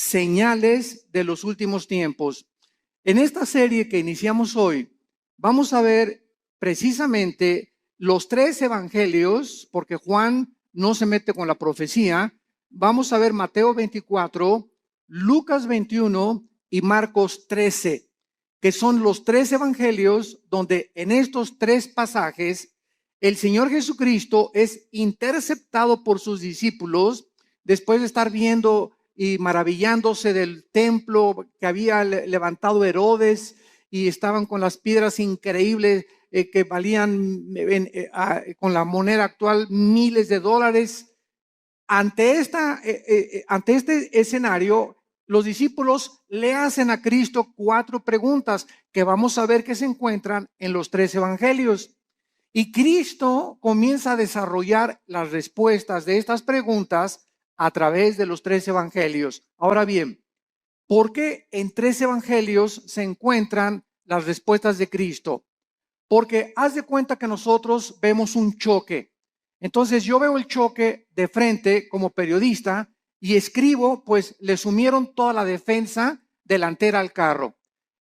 señales de los últimos tiempos. En esta serie que iniciamos hoy, vamos a ver precisamente los 3 evangelios, porque Juan no se mete con la profecía. Vamos a ver Mateo 24, Lucas 21 y Marcos 13, que son los 3 evangelios donde en estos 3 pasajes el Señor Jesucristo es interceptado por sus discípulos después de estar viendo y maravillándose del templo que había levantado Herodes, y estaban con las piedras increíbles que valían con la moneda actual miles de dólares. Ante este escenario, los discípulos le hacen a Cristo 4 preguntas que vamos a ver que se encuentran en los 3 evangelios. Y Cristo comienza a desarrollar las respuestas de estas preguntas a través de los 3 evangelios. Ahora bien, ¿por qué en 3 evangelios se encuentran las respuestas de Cristo? Porque haz de cuenta que nosotros vemos un choque. Entonces yo veo el choque de frente como periodista y escribo, pues le sumieron toda la defensa delantera al carro.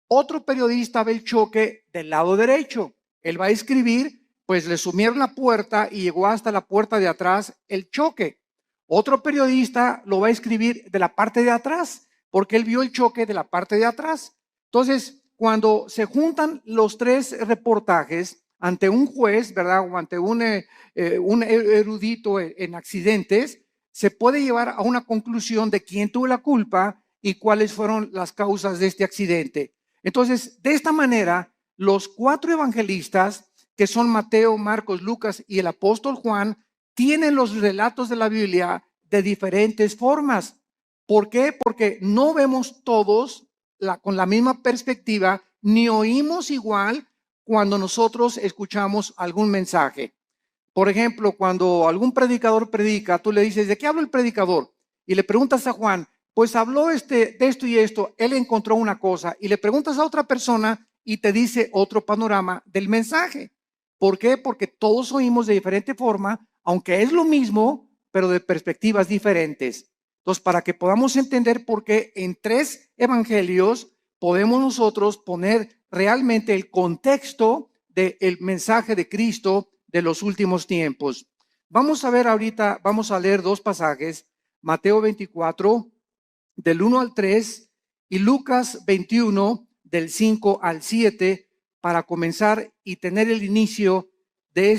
Otro periodista ve el choque del lado derecho. Él va a escribir, pues le sumieron la puerta y llegó hasta la puerta de atrás el choque. Otro periodista lo va a escribir de la parte de atrás, porque él vio el choque de la parte de atrás. Entonces, cuando se juntan los 3 reportajes ante un juez, ¿verdad? O ante un erudito en accidentes, se puede llevar a una conclusión de quién tuvo la culpa y cuáles fueron las causas de este accidente. Entonces, de esta manera, los 4 evangelistas, que son Mateo, Marcos, Lucas y el apóstol Juan, tienen los relatos de la Biblia de diferentes formas. ¿Por qué? Porque no vemos todos con la misma perspectiva, ni oímos igual cuando nosotros escuchamos algún mensaje. Por ejemplo, cuando algún predicador predica, tú le dices, ¿de qué habla el predicador? Y le preguntas a Juan, pues habló de esto y esto, él encontró una cosa. Y le preguntas a otra persona y te dice otro panorama del mensaje. ¿Por qué? Porque todos oímos de diferente forma, aunque es lo mismo, pero de perspectivas diferentes. Entonces, para que podamos entender por qué en 3 evangelios podemos nosotros poner realmente el contexto del mensaje de Cristo de los últimos tiempos. Vamos a ver ahorita, vamos a leer 2 pasajes, Mateo 24, del 1 al 3, y Lucas 21, del 5 al 7, para comenzar y tener el inicio de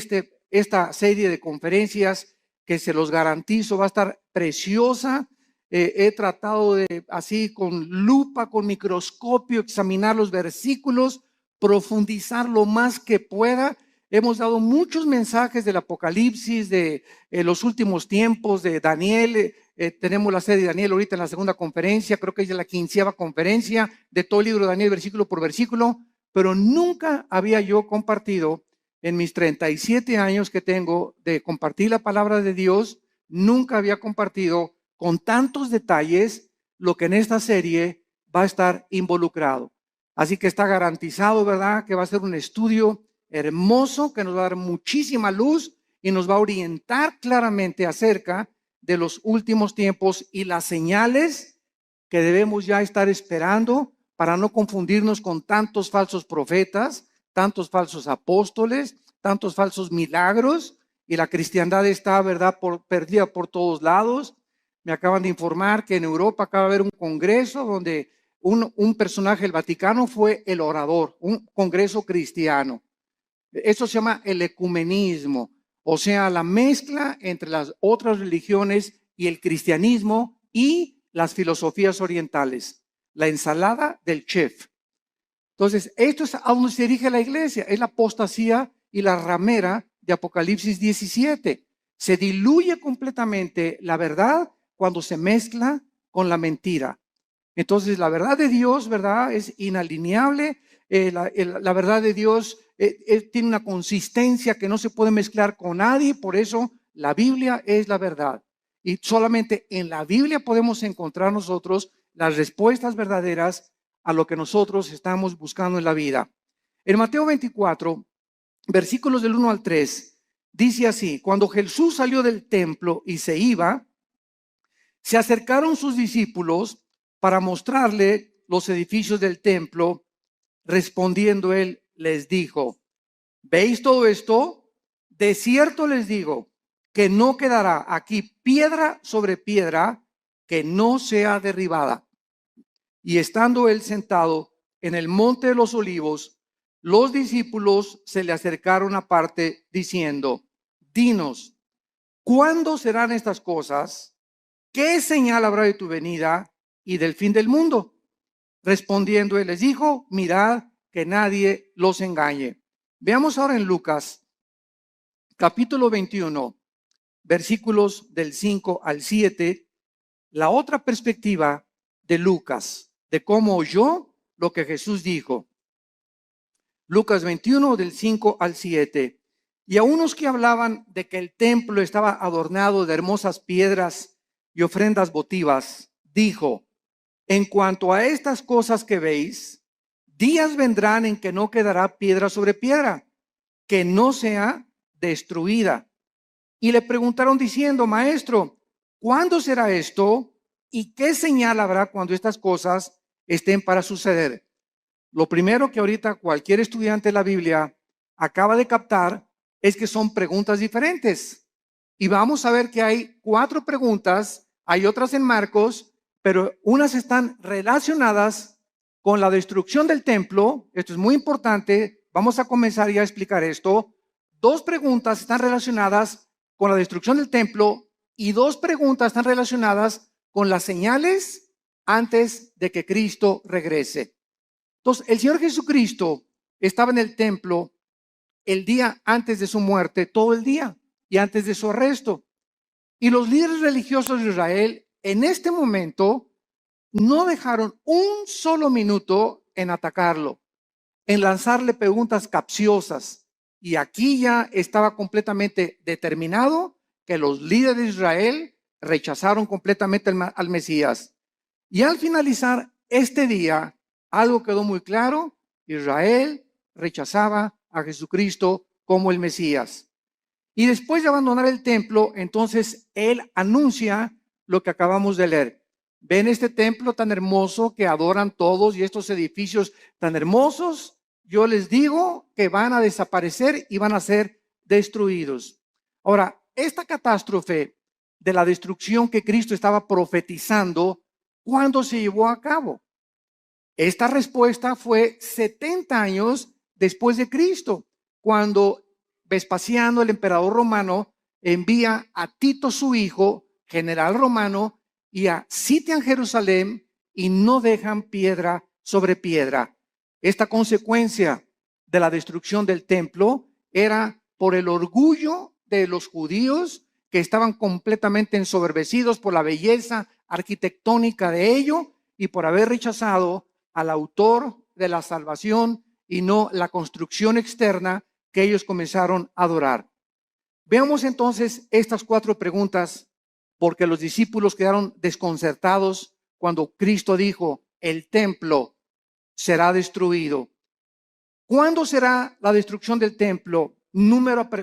esta serie de conferencias que se los garantizo va a estar preciosa. He tratado de, así con lupa, con microscopio, examinar los versículos, profundizar lo más que pueda. Hemos dado muchos mensajes del Apocalipsis, de los últimos tiempos, de Daniel. Tenemos la serie de Daniel ahorita en la segunda conferencia, creo que es la 15ª conferencia de todo el libro de Daniel, versículo por versículo, pero nunca había yo compartido en mis 37 años que tengo de compartir la palabra de Dios, nunca había compartido con tantos detalles lo que en esta serie va a estar involucrado. Así que está garantizado, ¿verdad?, que va a ser un estudio hermoso que nos va a dar muchísima luz y nos va a orientar claramente acerca de los últimos tiempos y las señales que debemos ya estar esperando para no confundirnos con tantos falsos profetas, tantos falsos apóstoles, tantos falsos milagros, y la cristiandad está, ¿verdad?, perdida por todos lados. Me acaban de informar que en Europa acaba de haber un congreso donde un personaje del Vaticano fue el orador, un congreso cristiano. Eso se llama el ecumenismo, o sea, la mezcla entre las otras religiones y el cristianismo y las filosofías orientales, la ensalada del chef. Entonces, esto es a donde se dirige la iglesia, es la apostasía y la ramera de Apocalipsis 17. Se diluye completamente la verdad cuando se mezcla con la mentira. Entonces, la verdad de Dios, ¿verdad?, es inalineable. La verdad de Dios tiene una consistencia que no se puede mezclar con nadie. Por eso la Biblia es la verdad. Y solamente en la Biblia podemos encontrar nosotros las respuestas verdaderas a lo que nosotros estamos buscando en la vida. En Mateo 24, versículos del 1 al 3, dice así: cuando Jesús salió del templo y se iba, se acercaron sus discípulos para mostrarle los edificios del templo. Respondiendo él, les dijo: ¿veis todo esto? De cierto les digo que no quedará aquí piedra sobre piedra que no sea derribada. Y estando él sentado en el monte de los olivos, los discípulos se le acercaron aparte diciendo: dinos, ¿cuándo serán estas cosas? ¿Qué señal habrá de tu venida y del fin del mundo? Respondiendo él les dijo: mirad que nadie los engañe. Veamos ahora en Lucas, capítulo 21, versículos del 5 al 7, la otra perspectiva de Lucas, de cómo oyó lo que Jesús dijo. Lucas 21, del 5 al 7. Y a unos que hablaban de que el templo estaba adornado de hermosas piedras y ofrendas votivas, dijo: en cuanto a estas cosas que veis, días vendrán en que no quedará piedra sobre piedra, que no sea destruida. Y le preguntaron diciendo: maestro, ¿cuándo será esto? ¿Y qué señal habrá cuando estas cosas estén para suceder? Lo primero que ahorita cualquier estudiante de la Biblia acaba de captar es que son preguntas diferentes. Y vamos a ver que hay 4 preguntas, hay otras en Marcos, pero unas están relacionadas con la destrucción del templo. Esto es muy importante. Vamos a comenzar ya a explicar esto. 2 preguntas están relacionadas con la destrucción del templo y 2 preguntas están relacionadas con las señales antes de que Cristo regrese. Entonces, el Señor Jesucristo estaba en el templo el día antes de su muerte, todo el día, y antes de su arresto. Y los líderes religiosos de Israel en este momento no dejaron un solo minuto en atacarlo, en lanzarle preguntas capciosas. Y aquí ya estaba completamente determinado que los líderes de Israel rechazaron completamente al Mesías. Y al finalizar este día, algo quedó muy claro: Israel rechazaba a Jesucristo como el Mesías. Y después de abandonar el templo, entonces él anuncia lo que acabamos de leer. Ven este templo tan hermoso que adoran todos y estos edificios tan hermosos. Yo les digo que van a desaparecer y van a ser destruidos. Ahora, esta catástrofe de la destrucción que Cristo estaba profetizando, ¿cuándo se llevó a cabo? Esta respuesta fue 70 años después de Cristo, cuando Vespasiano, el emperador romano, envía a Tito, su hijo, general romano, y sitian Jerusalén y no dejan piedra sobre piedra. Esta consecuencia de la destrucción del templo era por el orgullo de los judíos, que estaban completamente ensoberbecidos por la belleza arquitectónica de ello y por haber rechazado al autor de la salvación y no la construcción externa que ellos comenzaron a adorar. Veamos entonces estas 4 preguntas, porque los discípulos quedaron desconcertados cuando Cristo dijo: el templo será destruido. ¿Cuándo será la destrucción del templo?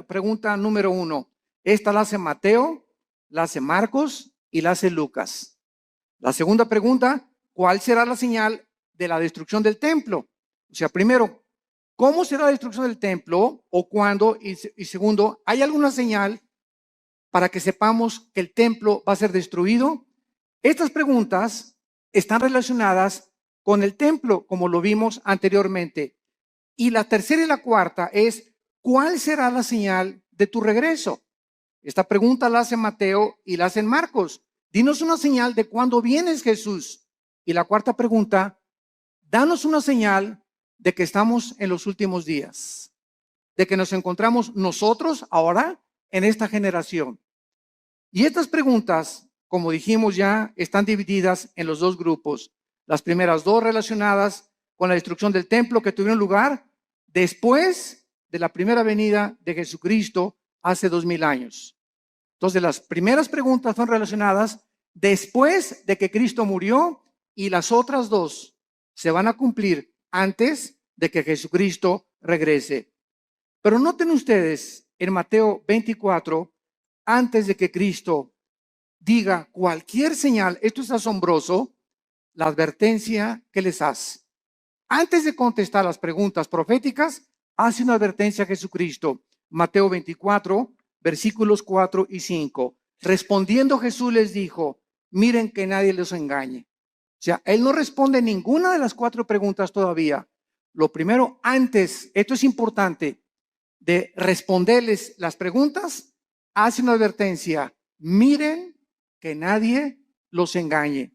Pregunta número 1. Esta la hace Mateo, la hace Marcos y la hace Lucas. La segunda pregunta: ¿cuál será la señal de la destrucción del templo? O sea, primero, ¿cómo será la destrucción del templo o cuándo? Y segundo, ¿hay alguna señal para que sepamos que el templo va a ser destruido? Estas preguntas están relacionadas con el templo, como lo vimos anteriormente. Y la tercera y la cuarta es: ¿cuál será la señal de tu regreso? Esta pregunta la hace Mateo y la hace Marcos. Dinos una señal de cuándo vienes, Jesús. Y la cuarta pregunta: danos una señal de que estamos en los últimos días, de que nos encontramos nosotros ahora en esta generación. Y estas preguntas, como dijimos ya, están divididas en los 2 grupos. Las primeras 2 relacionadas con la destrucción del templo que tuvieron lugar después de la primera venida de Jesucristo hace 2000 años. Entonces, las primeras preguntas son relacionadas después de que Cristo murió, y las otras 2 se van a cumplir antes de que Jesucristo regrese. Pero noten ustedes en Mateo 24, antes de que Cristo diga cualquier señal, esto es asombroso, la advertencia que les hace. Antes de contestar las preguntas proféticas, hace una advertencia a Jesucristo. Mateo 24, versículos 4 y 5. Respondiendo Jesús les dijo, miren que nadie los engañe. O sea, él no responde ninguna de las 4 preguntas todavía. Lo primero, antes, esto es importante, de responderles las preguntas, hace una advertencia. Miren que nadie los engañe.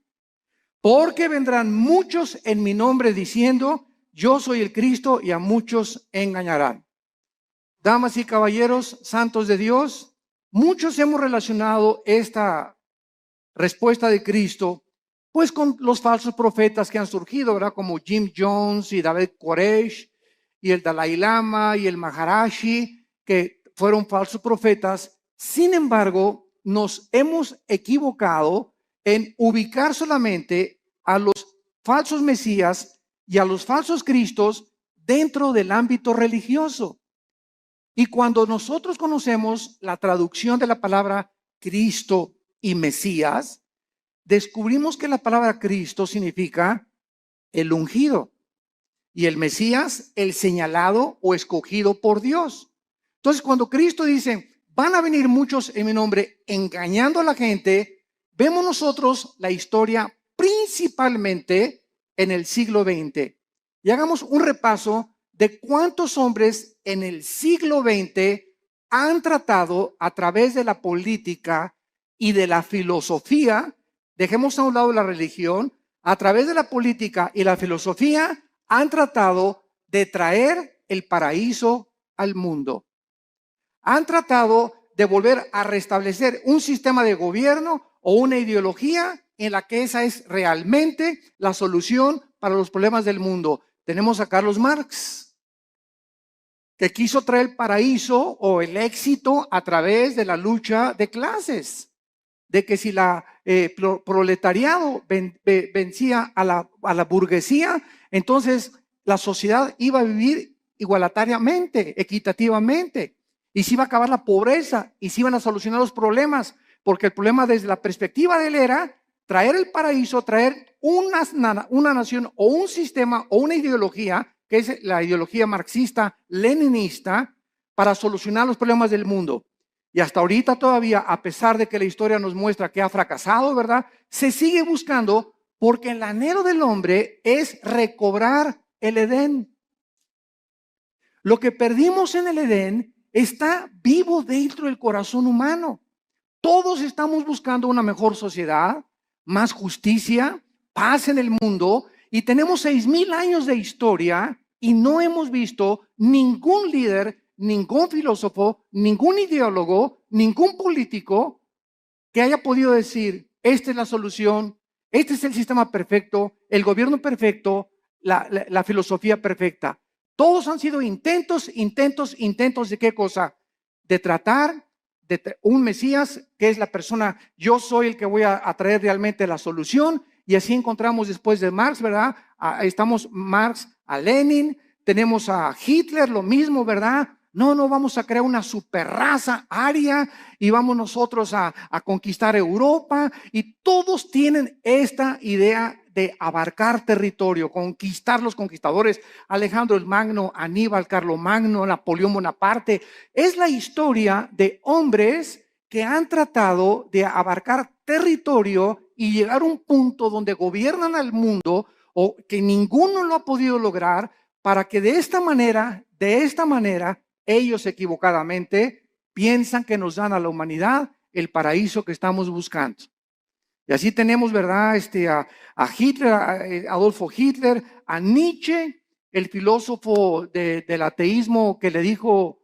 Porque vendrán muchos en mi nombre diciendo, yo soy el Cristo, y a muchos engañarán. Damas y caballeros, santos de Dios, muchos hemos relacionado esta respuesta de Cristo pues con los falsos profetas que han surgido, ¿verdad? Como Jim Jones y David Koresh y el Dalai Lama y el Maharashi, que fueron falsos profetas. Sin embargo, nos hemos equivocado en ubicar solamente a los falsos mesías y a los falsos cristos dentro del ámbito religioso. Y cuando nosotros conocemos la traducción de la palabra Cristo y Mesías, descubrimos que la palabra Cristo significa el ungido y el Mesías el señalado o escogido por Dios. Entonces, cuando Cristo dice, van a venir muchos en mi nombre engañando a la gente, vemos nosotros la historia principalmente en el siglo XX. Y hagamos un repaso de cuántos hombres en el siglo XX han tratado a través de la política y de la filosofía. Dejemos a un lado la religión, a través de la política y la filosofía han tratado de traer el paraíso al mundo. Han tratado de volver a restablecer un sistema de gobierno o una ideología en la que esa es realmente la solución para los problemas del mundo. Tenemos a Carlos Marx, que quiso traer el paraíso o el éxito a través de la lucha de clases. De que si la proletariado vencía a la burguesía, entonces la sociedad iba a vivir igualitariamente, equitativamente, y se iba a acabar la pobreza y se iban a solucionar los problemas, porque el problema desde la perspectiva de él era traer el paraíso, traer una nación o un sistema o una ideología, que es la ideología marxista-leninista, para solucionar los problemas del mundo. Y hasta ahorita todavía, a pesar de que la historia nos muestra que ha fracasado, ¿verdad? Se sigue buscando porque el anhelo del hombre es recobrar el Edén. Lo que perdimos en el Edén está vivo dentro del corazón humano. Todos estamos buscando una mejor sociedad, más justicia, paz en el mundo, y tenemos 6,000 años de historia y no hemos visto ningún líder, ningún filósofo, ningún ideólogo, ningún político que haya podido decir, esta es la solución, este es el sistema perfecto, el gobierno perfecto, la filosofía perfecta. Todos han sido intentos de qué cosa? De tratar de un Mesías que es la persona, yo soy el que voy a traer realmente la solución. Y así encontramos después de Marx, ¿verdad? Estamos Marx a Lenin, tenemos a Hitler, lo mismo, ¿verdad? No, vamos a crear una superraza aria y vamos nosotros a conquistar Europa. Y todos tienen esta idea de abarcar territorio, conquistar los conquistadores, Alejandro el Magno, Aníbal, Carlomagno, Napoleón Bonaparte. Es la historia de hombres que han tratado de abarcar territorio y llegar a un punto donde gobiernan al mundo o que ninguno lo ha podido lograr, para que de esta manera, ellos equivocadamente piensan que nos dan a la humanidad el paraíso que estamos buscando. Y así tenemos, ¿verdad? A Hitler, a Adolfo Hitler, a Nietzsche, el filósofo del ateísmo que le dijo,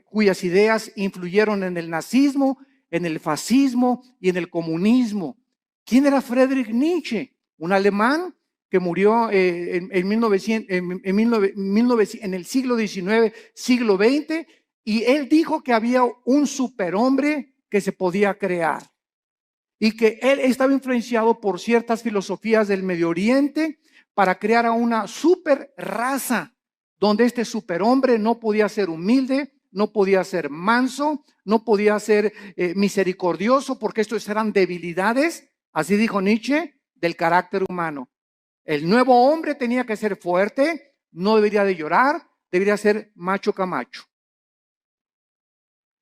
cuyas ideas influyeron en el nazismo, en el fascismo y en el comunismo. ¿Quién era Friedrich Nietzsche? Un alemán que murió en el siglo XIX, siglo XX, y él dijo que había un superhombre que se podía crear y que él estaba influenciado por ciertas filosofías del Medio Oriente para crear a una super raza donde este superhombre no podía ser humilde, no podía ser manso, no podía ser misericordioso, porque estos eran debilidades, así dijo Nietzsche, del carácter humano. El nuevo hombre tenía que ser fuerte, no debería de llorar, debería ser macho camacho.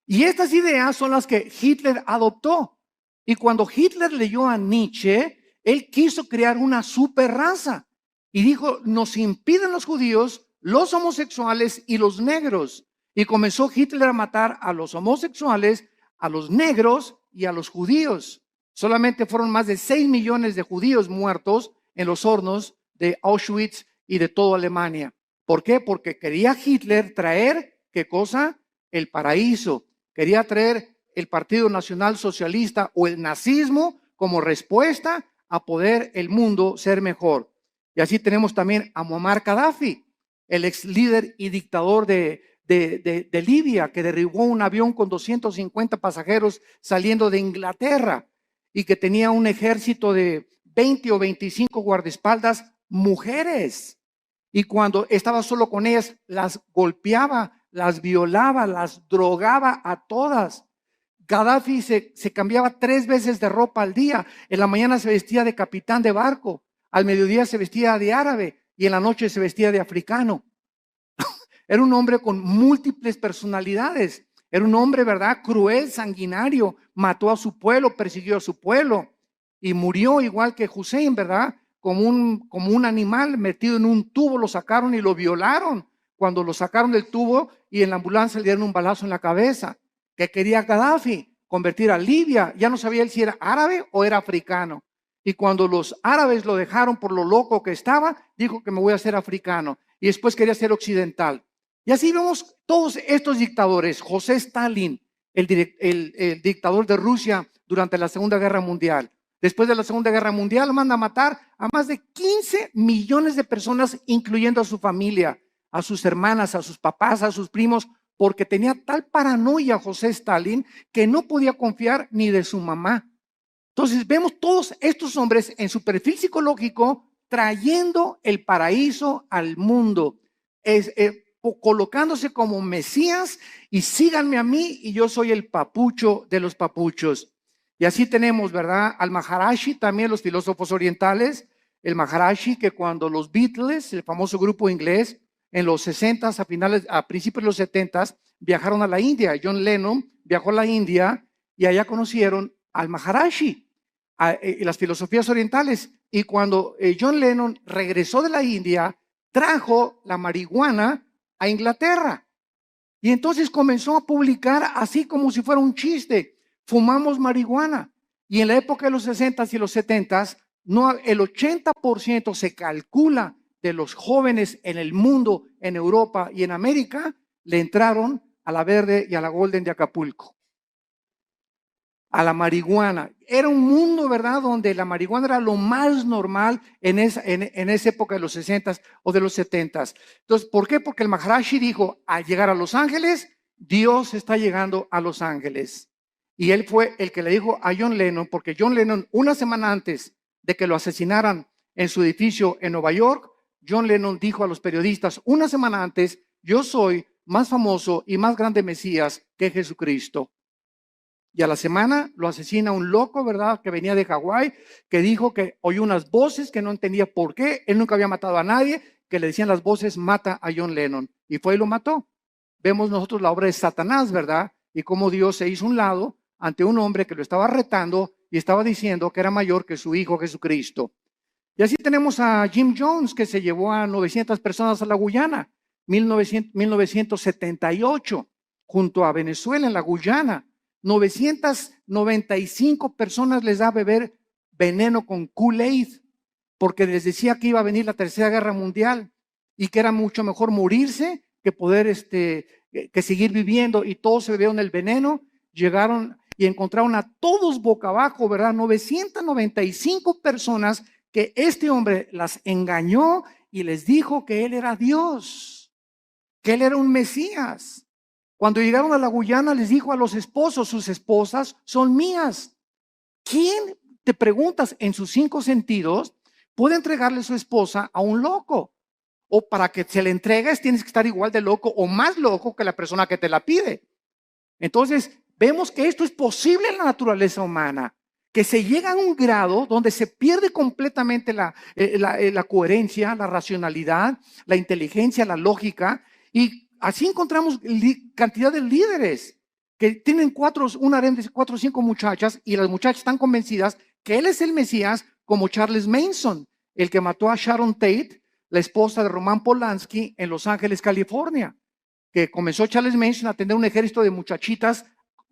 Y estas ideas son las que Hitler adoptó. Y cuando Hitler leyó a Nietzsche, él quiso crear una super raza. Y dijo, nos impiden los judíos, los homosexuales y los negros. Y comenzó Hitler a matar a los homosexuales, a los negros y a los judíos. Solamente fueron más de 6 millones de judíos muertos en los hornos de Auschwitz y de toda Alemania. ¿Por qué? Porque quería Hitler traer, ¿qué cosa? El paraíso. Quería traer el Partido Nacional Socialista o el nazismo como respuesta a poder el mundo ser mejor. Y así tenemos también a Muammar Gaddafi, el ex líder y dictador de Libia, que derribó un avión con 250 pasajeros saliendo de Inglaterra y que tenía un ejército de 20 o 25 guardaespaldas mujeres. Y cuando estaba solo con ellas, las golpeaba, las violaba, las drogaba a todas. Gaddafi se cambiaba 3 veces de ropa al día. En la mañana se vestía de capitán de barco, al mediodía se vestía de árabe y en la noche se vestía de africano. Era un hombre con múltiples personalidades. Era un hombre, ¿verdad? Cruel, sanguinario. Mató a su pueblo, persiguió a su pueblo y murió igual que Hussein, ¿verdad? Como un animal metido en un tubo, lo sacaron y lo violaron. Cuando lo sacaron del tubo y en la ambulancia le dieron un balazo en la cabeza. ¿Qué quería Gaddafi? Convertir a Libia. Ya no sabía él si era árabe o era africano. Y cuando los árabes lo dejaron por lo loco que estaba, dijo que me voy a hacer africano. Y después quería ser occidental. Y así vemos todos estos dictadores. José Stalin, el dictador de Rusia durante la Segunda Guerra Mundial. Después de la Segunda Guerra Mundial manda a matar a más de 15 millones de personas, incluyendo a su familia, a sus hermanas, a sus papás, a sus primos, porque tenía tal paranoia José Stalin que no podía confiar ni de su mamá. Entonces vemos todos estos hombres en su perfil psicológico trayendo el paraíso al mundo, colocándose como Mesías y síganme a mí y yo soy el papucho de los papuchos. Y así tenemos, ¿verdad? Al Maharishi, también los filósofos orientales, el Maharishi que cuando los Beatles, el famoso grupo inglés, en los 60, a principios de los 70, viajaron a la India. John Lennon viajó a la India y allá conocieron al Maharishi, y las filosofías orientales. Y cuando John Lennon regresó de la India, trajo la marihuana a Inglaterra. Y entonces comenzó a publicar así como si fuera un chiste. Fumamos marihuana. Y en la época de los 60 y los 70, no, el 80% se calcula de los jóvenes en el mundo, en Europa y en América, le entraron a la Verde y a la Golden de Acapulco, a la marihuana. Era un mundo, ¿verdad?, donde la marihuana era lo más normal en esa época de los 60 o de los 70. Entonces, ¿por qué? Porque el Maharishi dijo, al llegar a Los Ángeles, Dios está llegando a Los Ángeles. Y él fue el que le dijo a John Lennon, porque John Lennon, una semana antes de que lo asesinaran en su edificio en Nueva York, John Lennon dijo a los periodistas, una semana antes, yo soy más famoso y más grande Mesías que Jesucristo. Y a la semana lo asesina un loco, ¿verdad?, que venía de Hawái, que dijo que oyó unas voces que no entendía por qué. Él nunca había matado a nadie, que le decían las voces, mata a John Lennon. Y fue y lo mató. Vemos nosotros la obra de Satanás, ¿verdad? Y cómo Dios se hizo un lado ante un hombre que lo estaba retando y estaba diciendo que era mayor que su hijo Jesucristo. Y así tenemos a Jim Jones, que se llevó a 900 personas a la Guyana, 1978, junto a Venezuela en la Guyana. 995 personas les da a beber veneno con Kool-Aid, porque les decía que iba a venir la Tercera Guerra Mundial y que era mucho mejor morirse que poder que seguir viviendo, y todos se bebieron el veneno. Llegaron y encontraron a todos boca abajo, ¿verdad? 995 personas que este hombre las engañó y les dijo que él era Dios, que él era un Mesías. Cuando llegaron a la Guyana les dijo a los esposos, sus esposas son mías. ¿Quién, te preguntas, en sus 5 sentidos puede entregarle su esposa a un loco? O para que se le entregues tienes que estar igual de loco o más loco que la persona que te la pide. Entonces vemos que esto es posible en la naturaleza humana, que se llega a un grado donde se pierde completamente la coherencia, la racionalidad, la inteligencia, la lógica, y así encontramos cantidad de líderes que tienen un harén de 4 o 5 muchachas, y las muchachas están convencidas que él es el Mesías, como Charles Manson, el que mató a Sharon Tate, la esposa de Roman Polanski, en Los Ángeles, California, que comenzó Charles Manson a tener un ejército de muchachitas,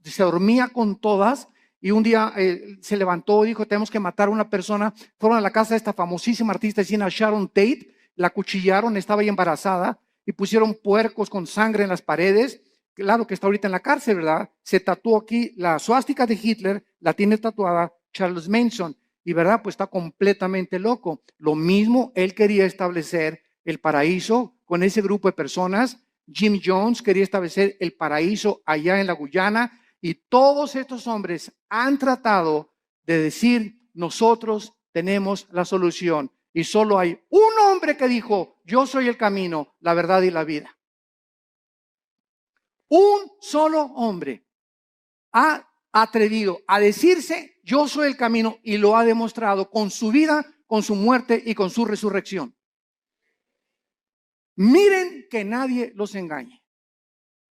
se dormía con todas, y un día se levantó y dijo, tenemos que matar a una persona. Fueron a la casa de esta famosísima artista de cine, Sharon Tate, la acuchillaron, estaba ahí embarazada, y pusieron puercos con sangre en las paredes. Claro que está ahorita en la cárcel, ¿verdad? Se tatuó aquí la suástica de Hitler, la tiene tatuada Charles Manson, y ¿verdad? Pues está completamente loco. Lo mismo, él quería establecer el paraíso con ese grupo de personas. Jim Jones quería establecer el paraíso allá en la Guyana, y todos estos hombres han tratado de decir, nosotros tenemos la solución. Y solo hay un hombre que dijo, yo soy el camino, la verdad y la vida. Un solo hombre ha atrevido a decirse, yo soy el camino, y lo ha demostrado con su vida, con su muerte y con su resurrección. Miren que nadie los engañe,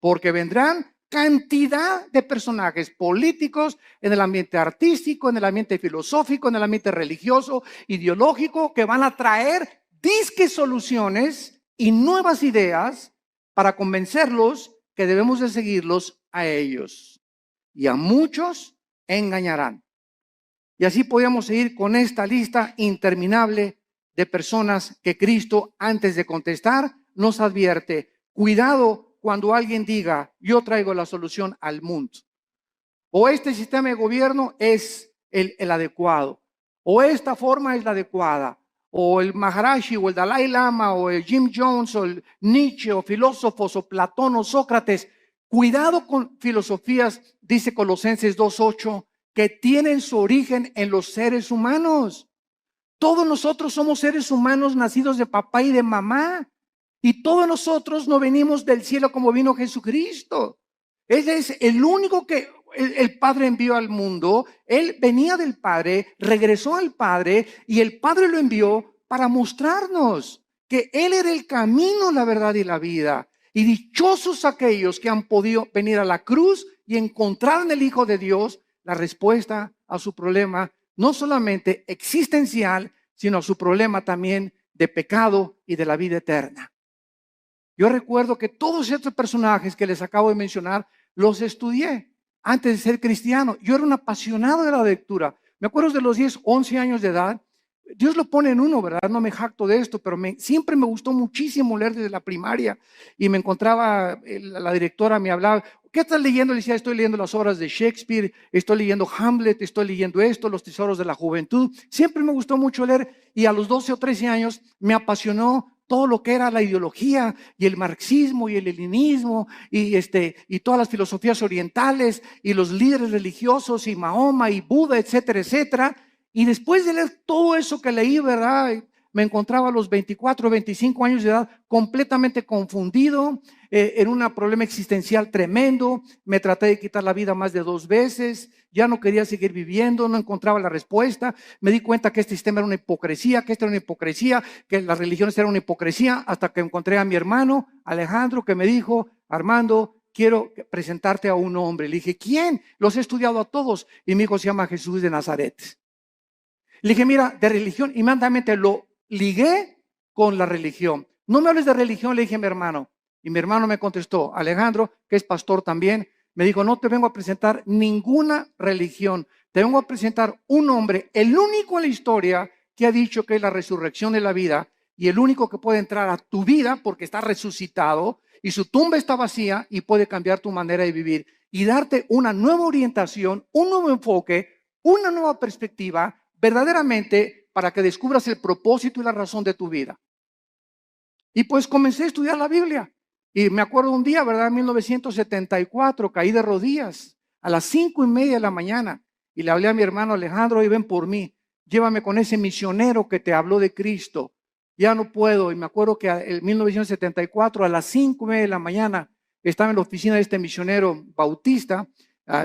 porque vendrán cantidad de personajes políticos en el ambiente artístico, en el ambiente filosófico, en el ambiente religioso, ideológico, que van a traer disque soluciones y nuevas ideas para convencerlos que debemos de seguirlos a ellos. Y a muchos engañarán. Y así podemos seguir con esta lista interminable de personas que Cristo, antes de contestar, nos advierte: cuidado cuando alguien diga, yo traigo la solución al mundo. O este sistema de gobierno es el adecuado, o esta forma es la adecuada, o el Maharashi, o el Dalai Lama, o el Jim Jones, o el Nietzsche, o filósofos, o Platón, o Sócrates. Cuidado con filosofías, dice Colosenses 2:8, que tienen su origen en los seres humanos. Todos nosotros somos seres humanos nacidos de papá y de mamá. Y todos nosotros no venimos del cielo como vino Jesucristo. Él es el único que el Padre envió al mundo. Él venía del Padre, regresó al Padre, y el Padre lo envió para mostrarnos que Él era el camino, la verdad y la vida. Y dichosos aquellos que han podido venir a la cruz y encontrar en el Hijo de Dios la respuesta a su problema, no solamente existencial, sino a su problema también de pecado y de la vida eterna. Yo recuerdo que todos estos personajes que les acabo de mencionar, los estudié antes de ser cristiano. Yo era un apasionado de la lectura. Me acuerdo de los 10, 11 años de edad. Dios lo pone en uno, ¿verdad? No me jacto de esto, pero siempre me gustó muchísimo leer desde la primaria. Y me encontraba, la directora me hablaba, ¿qué estás leyendo? Le decía, estoy leyendo las obras de Shakespeare, estoy leyendo Hamlet, estoy leyendo esto, Los tesoros de la juventud. Siempre me gustó mucho leer, y a los 12 o 13 años me apasionó todo lo que era la ideología y el marxismo y el leninismo y todas las filosofías orientales y los líderes religiosos y Mahoma y Buda, etcétera, etcétera. Y después de leer todo eso que leí, ¿verdad? Me encontraba a los 24, 25 años de edad completamente confundido, en un problema existencial tremendo. Me traté de quitar la vida más de 2 veces, ya no quería seguir viviendo, no encontraba la respuesta. Me di cuenta que este sistema era una hipocresía, que esta era una hipocresía, que las religiones eran una hipocresía, hasta que encontré a mi hermano Alejandro, que me dijo, Armando, quiero presentarte a un hombre. Le dije, ¿quién? Los he estudiado a todos. Y mi hijo se llama Jesús de Nazaret. Le dije, mira, de religión, inmediatamente lo ligué con la religión. No me hables de religión, le dije a mi hermano. Y mi hermano me contestó, Alejandro, que es pastor también, me dijo, no te vengo a presentar ninguna religión, te vengo a presentar un hombre, el único en la historia que ha dicho que es la resurrección de la vida, y el único que puede entrar a tu vida porque está resucitado, y su tumba está vacía, y puede cambiar tu manera de vivir, y darte una nueva orientación, un nuevo enfoque, una nueva perspectiva, verdaderamente para que descubras el propósito y la razón de tu vida. Y pues comencé a estudiar la Biblia. Y me acuerdo un día, ¿verdad? En 1974, caí de rodillas a las 5:30 de la mañana y le hablé a mi hermano Alejandro, y ven por mí, llévame con ese misionero que te habló de Cristo. Ya no puedo. Y me acuerdo que en 1974 a las 5:30 de la mañana estaba en la oficina de este misionero bautista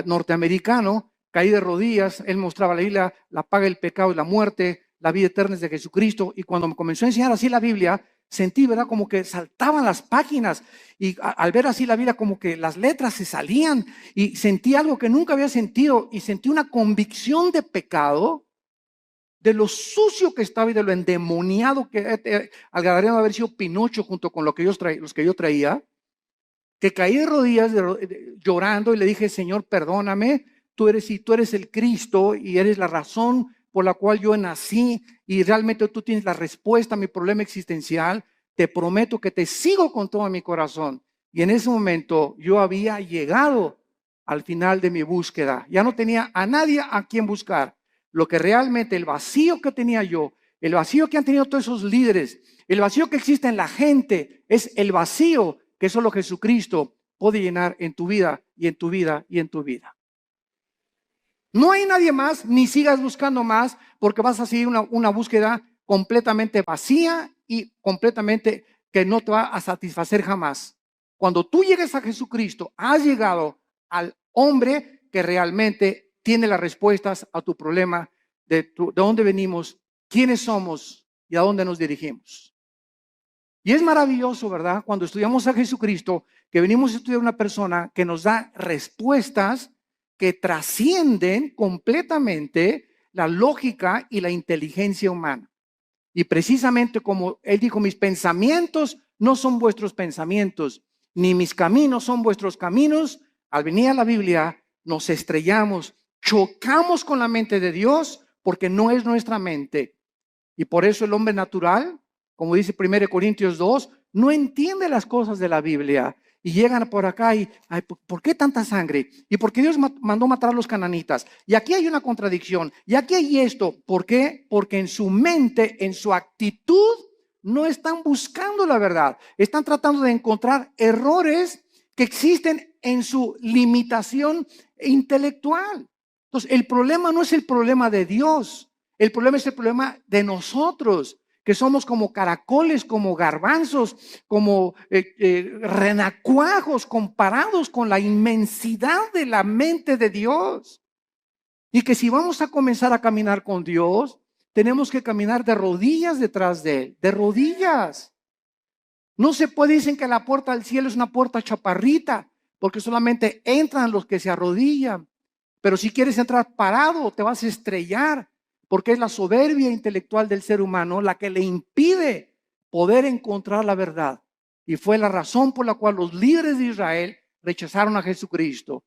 norteamericano, caí de rodillas, él mostraba la Biblia, la paga del pecado y la muerte, la vida eterna es de Jesucristo. Y cuando me comenzó a enseñar así la Biblia, sentí, ¿verdad? Como que saltaban las páginas y al ver así la Biblia, como que las letras se salían y sentí algo que nunca había sentido y sentí una convicción de pecado, de lo sucio que estaba y de lo endemoniado que al Gadareno haber sido Pinocho junto con los que yo traía, que caí de rodillas llorando y le dije, Señor, perdóname, tú eres el Cristo y eres la razón por la cual yo nací y realmente tú tienes la respuesta a mi problema existencial. Te prometo que te sigo con todo mi corazón. Y en ese momento yo había llegado al final de mi búsqueda. Ya no tenía a nadie a quien buscar. Lo que realmente, el vacío que tenía yo, el vacío que han tenido todos esos líderes, el vacío que existe en la gente, es el vacío que solo Jesucristo puede llenar en tu vida y en tu vida y en tu vida. No hay nadie más, ni sigas buscando más, porque vas a seguir una búsqueda completamente vacía y completamente que no te va a satisfacer jamás. Cuando tú llegues a Jesucristo, has llegado al hombre que realmente tiene las respuestas a tu problema de dónde venimos, quiénes somos y a dónde nos dirigimos. Y es maravilloso, ¿verdad? Cuando estudiamos a Jesucristo, que venimos a estudiar una persona que nos da respuestas que trascienden completamente la lógica y la inteligencia humana. Y precisamente como él dijo, mis pensamientos no son vuestros pensamientos, ni mis caminos son vuestros caminos. Al venir a la Biblia, nos estrellamos, chocamos con la mente de Dios porque no es nuestra mente. Y por eso el hombre natural, como dice 1 Corintios 2, no entiende las cosas de la Biblia. Y llegan por acá y, ay, ¿por qué tanta sangre? ¿Y por qué Dios mandó matar a los cananitas? Y aquí hay una contradicción. Y aquí hay esto. ¿Por qué? Porque en su mente, en su actitud, no están buscando la verdad. Están tratando de encontrar errores que existen en su limitación intelectual. Entonces, el problema no es el problema de Dios. El problema es el problema de nosotros, que somos como caracoles, como garbanzos, como renacuajos comparados con la inmensidad de la mente de Dios. Y que si vamos a comenzar a caminar con Dios, tenemos que caminar de rodillas detrás de Él, de rodillas. No se puede, dicen que la puerta del cielo es una puerta chaparrita, porque solamente entran los que se arrodillan. Pero si quieres entrar parado, te vas a estrellar. Porque es la soberbia intelectual del ser humano la que le impide poder encontrar la verdad. Y fue la razón por la cual los líderes de Israel rechazaron a Jesucristo.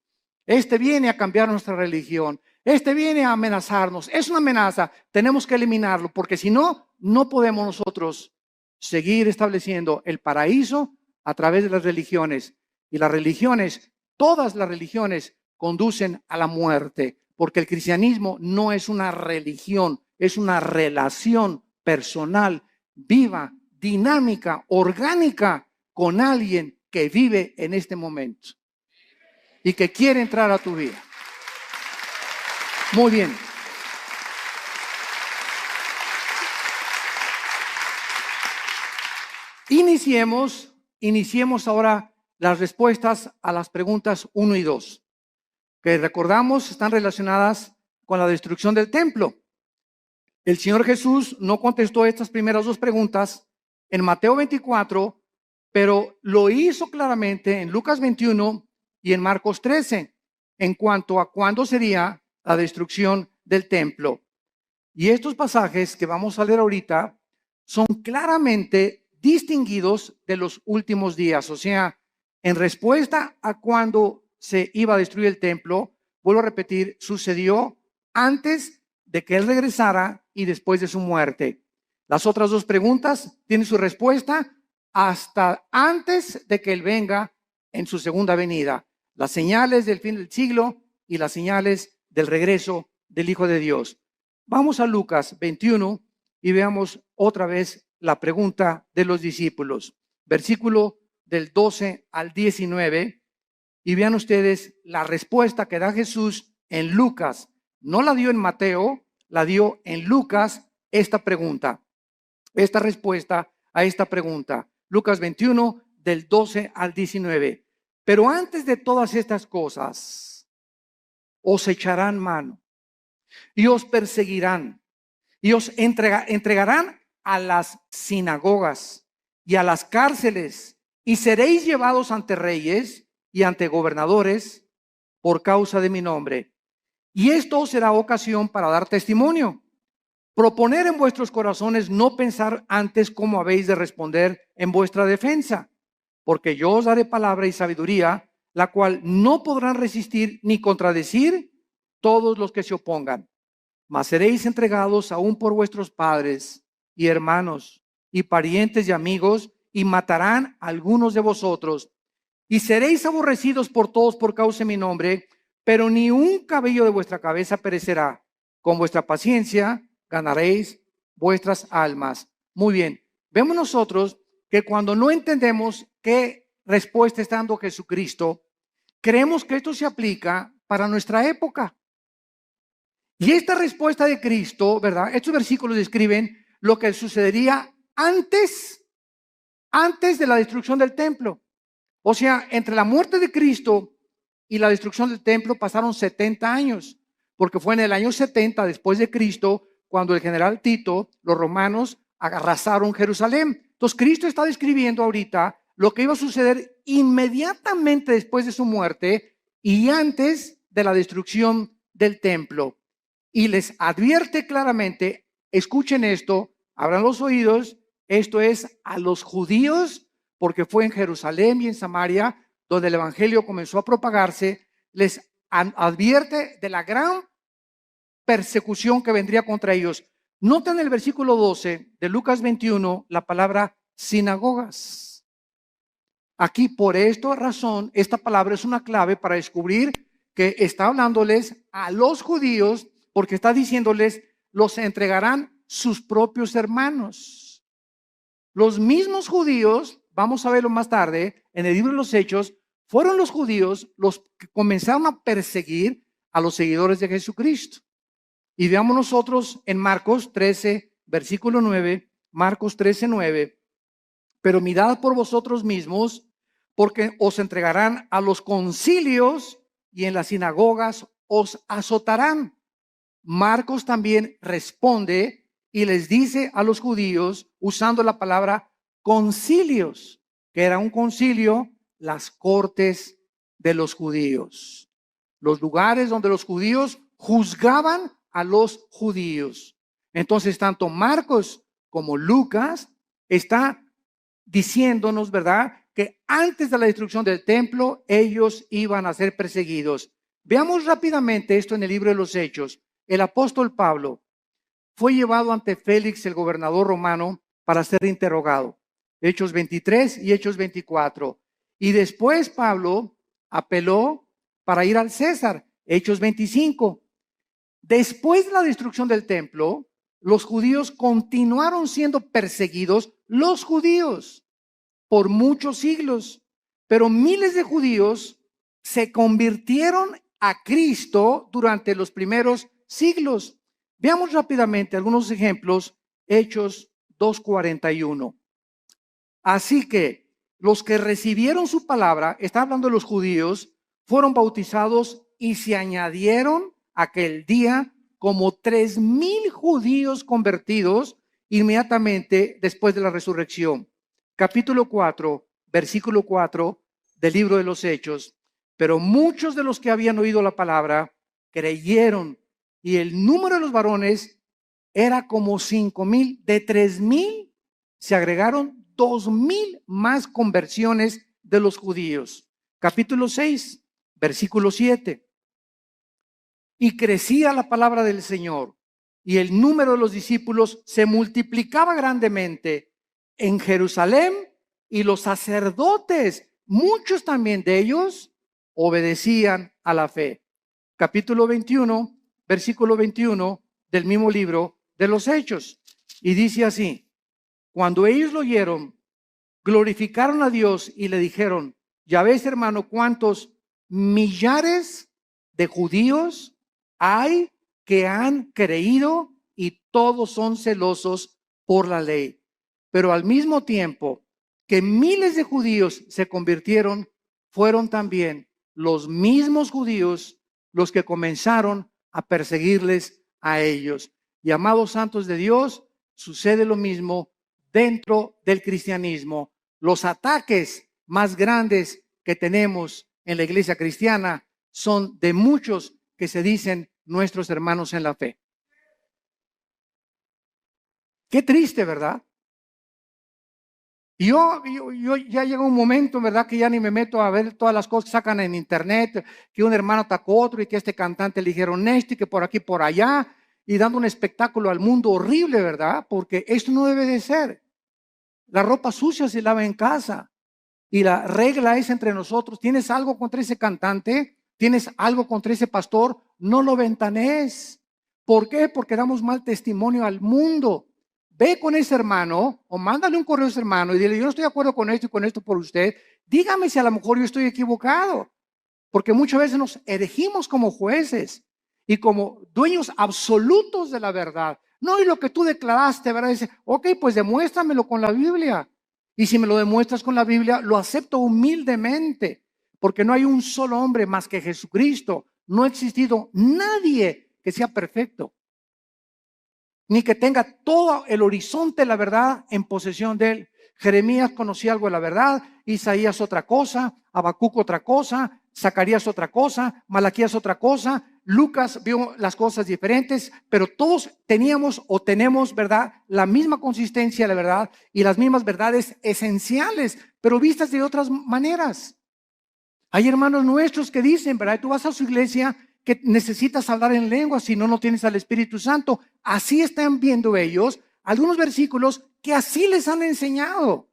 Este viene a cambiar nuestra religión. Este viene a amenazarnos. Es una amenaza. Tenemos que eliminarlo porque si no, no podemos nosotros seguir estableciendo el paraíso a través de las religiones. Y las religiones, todas las religiones, conducen a la muerte. Porque el cristianismo no es una religión, es una relación personal, viva, dinámica, orgánica con alguien que vive en este momento y que quiere entrar a tu vida. Muy bien. Iniciemos ahora las respuestas a las preguntas 1 y 2. Que recordamos están relacionadas con la destrucción del templo. El Señor Jesús no contestó estas primeras dos preguntas en Mateo 24, pero lo hizo claramente en Lucas 21 y en Marcos 13 en cuanto a cuándo sería la destrucción del templo. Y estos pasajes que vamos a leer ahorita son claramente distinguidos de los últimos días, o sea, en respuesta a cuándo se iba a destruir el templo, vuelvo a repetir, sucedió antes de que Él regresara y después de su muerte. Las otras dos preguntas tienen su respuesta hasta antes de que Él venga en su segunda venida. Las señales del fin del siglo y las señales del regreso del Hijo de Dios. Vamos a Lucas 21 y veamos otra vez la pregunta de los discípulos. Versículo del 12 al 19. Y vean ustedes la respuesta que da Jesús en Lucas. No la dio en Mateo, la dio en Lucas esta pregunta. Esta respuesta a esta pregunta. Lucas 21 del 12 al 19. Pero antes de todas estas cosas, os echarán mano y os perseguirán y os entregarán a las sinagogas y a las cárceles, y seréis llevados ante reyes y ante gobernadores por causa de mi nombre. Y esto os será ocasión para dar testimonio. Proponer en vuestros corazones no pensar antes cómo habéis de responder en vuestra defensa, porque yo os daré palabra y sabiduría, la cual no podrán resistir ni contradecir todos los que se opongan. Mas seréis entregados aún por vuestros padres y hermanos y parientes y amigos, y matarán a algunos de vosotros, y seréis aborrecidos por todos por causa de mi nombre, pero ni un cabello de vuestra cabeza perecerá. Con vuestra paciencia ganaréis vuestras almas. Muy bien, vemos nosotros que cuando no entendemos qué respuesta está dando Jesucristo, creemos que esto se aplica para nuestra época. Y esta respuesta de Cristo, ¿verdad? Estos versículos describen lo que sucedería antes de la destrucción del templo. O sea, entre la muerte de Cristo y la destrucción del templo pasaron 70 años, porque fue en el año 70 después de Cristo cuando el general Tito, los romanos, arrasaron Jerusalén. Entonces Cristo está describiendo ahorita lo que iba a suceder inmediatamente después de su muerte y antes de la destrucción del templo. Y les advierte claramente, escuchen esto, abran los oídos, esto es a los judíos, porque fue en Jerusalén y en Samaria donde el evangelio comenzó a propagarse, les advierte de la gran persecución que vendría contra ellos. Nota en el versículo 12 de Lucas 21 la palabra sinagogas. Aquí, por esta razón, esta palabra es una clave para descubrir que está hablándoles a los judíos, porque está diciéndoles, los entregarán sus propios hermanos. Los mismos judíos, vamos a verlo más tarde, en el libro de los Hechos, fueron los judíos los que comenzaron a perseguir a los seguidores de Jesucristo. Y veamos nosotros en Marcos 13, versículo 9, Marcos 13, 9, pero mirad por vosotros mismos, porque os entregarán a los concilios y en las sinagogas os azotarán. Marcos también responde y les dice a los judíos, usando la palabra concilios, que era un concilio, las cortes de los judíos, los lugares donde los judíos juzgaban a los judíos. Entonces, tanto Marcos como Lucas está diciéndonos, ¿verdad?, que antes de la destrucción del templo, ellos iban a ser perseguidos. Veamos rápidamente esto en el libro de los Hechos. El apóstol Pablo fue llevado ante Félix, el gobernador romano, para ser interrogado. Hechos 23 y Hechos 24. Y después Pablo apeló para ir al César. Hechos 25. Después de la destrucción del templo, los judíos continuaron siendo perseguidos, los judíos, por muchos siglos. Pero miles de judíos se convirtieron a Cristo durante los primeros siglos. Veamos rápidamente algunos ejemplos. Hechos 2:41. Así que los que recibieron su palabra, está hablando de los judíos, fueron bautizados y se añadieron aquel día como 3,000 judíos convertidos inmediatamente después de la resurrección. Capítulo 4, versículo 4 del libro de los Hechos. Pero muchos de los que habían oído la palabra creyeron, y el número de los varones era como 5,000. De 3,000 se agregaron 2,000 más conversiones de los judíos. Capítulo 6, versículo 7. Y crecía la palabra del Señor, y el número de los discípulos se multiplicaba grandemente en Jerusalén, y los sacerdotes, muchos también de ellos, obedecían a la fe. Capítulo 21, versículo 21 del mismo libro de los Hechos. Y dice así: cuando ellos lo oyeron, glorificaron a Dios y le dijeron: ya ves, hermano, cuántos millares de judíos hay que han creído y todos son celosos por la ley. Pero al mismo tiempo que miles de judíos se convirtieron, fueron también los mismos judíos los que comenzaron a perseguirles a ellos. Y amados santos de Dios, sucede lo mismo dentro del cristianismo. Los ataques más grandes que tenemos en la iglesia cristiana son de muchos que se dicen nuestros hermanos en la fe. Qué triste, ¿verdad? Y yo ya llega un momento, ¿verdad? Que ya ni me meto a ver todas las cosas que sacan en internet, que un hermano atacó a otro y que este cantante le dijeron esto y que por aquí, por allá, y dando un espectáculo al mundo horrible, ¿verdad? Porque esto no debe de ser. La ropa sucia se lava en casa y la regla es entre nosotros. ¿Tienes algo contra ese cantante? ¿Tienes algo contra ese pastor? No lo ventanees. ¿Por qué? Porque damos mal testimonio al mundo. Ve con ese hermano o mándale un correo a ese hermano y dile, yo no estoy de acuerdo con esto y con esto por usted. Dígame si a lo mejor yo estoy equivocado. Porque muchas veces nos erigimos como jueces y como dueños absolutos de la verdad. No, y lo que tú declaraste, ¿verdad? Dice, ok, pues demuéstramelo con la Biblia. Y si me lo demuestras con la Biblia, lo acepto humildemente. Porque no hay un solo hombre más que Jesucristo. No ha existido nadie que sea perfecto, ni que tenga todo el horizonte de la verdad en posesión de él. Jeremías conocía algo de la verdad, Isaías otra cosa, Habacuc otra cosa, Zacarías otra cosa, Malaquías otra cosa, Lucas vio las cosas diferentes, pero todos teníamos o tenemos, ¿verdad?, la misma consistencia de la verdad y las mismas verdades esenciales, pero vistas de otras maneras. Hay hermanos nuestros que dicen, ¿verdad? Tú vas a su iglesia que necesitas hablar en lengua, si no, no tienes al Espíritu Santo. Así están viendo ellos algunos versículos que así les han enseñado.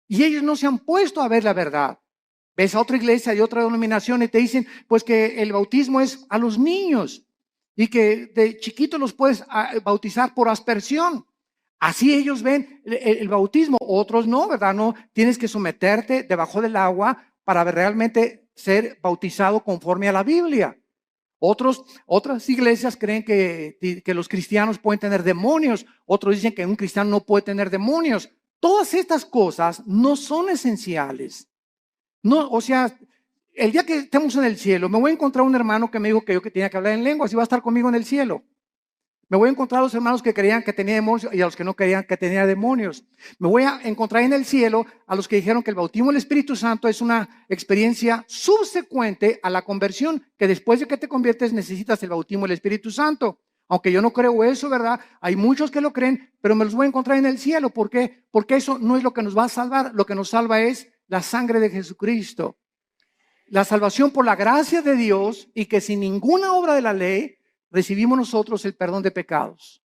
Y ellos no se han puesto a ver la verdad. Ves a otra iglesia de otra denominación y te dicen, pues que el bautismo es a los niños y que de chiquitos los puedes bautizar por aspersión. Así ellos ven el bautismo, otros no, ¿verdad? No, tienes que someterte debajo del agua para realmente ser bautizado conforme a la Biblia. Otras iglesias creen que los cristianos pueden tener demonios. Otros dicen que un cristiano no puede tener demonios. Todas estas cosas no son esenciales. No, o sea, el día que estemos en el cielo, me voy a encontrar un hermano que me dijo que yo que tenía que hablar en lenguas y va a estar conmigo en el cielo. Me voy a encontrar a los hermanos que creían que tenía demonios y a los que no creían que tenía demonios. Me voy a encontrar en el cielo a los que dijeron que el bautismo del Espíritu Santo es una experiencia subsecuente a la conversión, que después de que te conviertes necesitas el bautismo del Espíritu Santo. Aunque yo no creo eso, ¿verdad? Hay muchos que lo creen, pero me los voy a encontrar en el cielo. ¿Por qué? Porque eso no es lo que nos va a salvar. Lo que nos salva es la sangre de Jesucristo. La salvación por la gracia de Dios y que sin ninguna obra de la ley recibimos nosotros el perdón de pecados.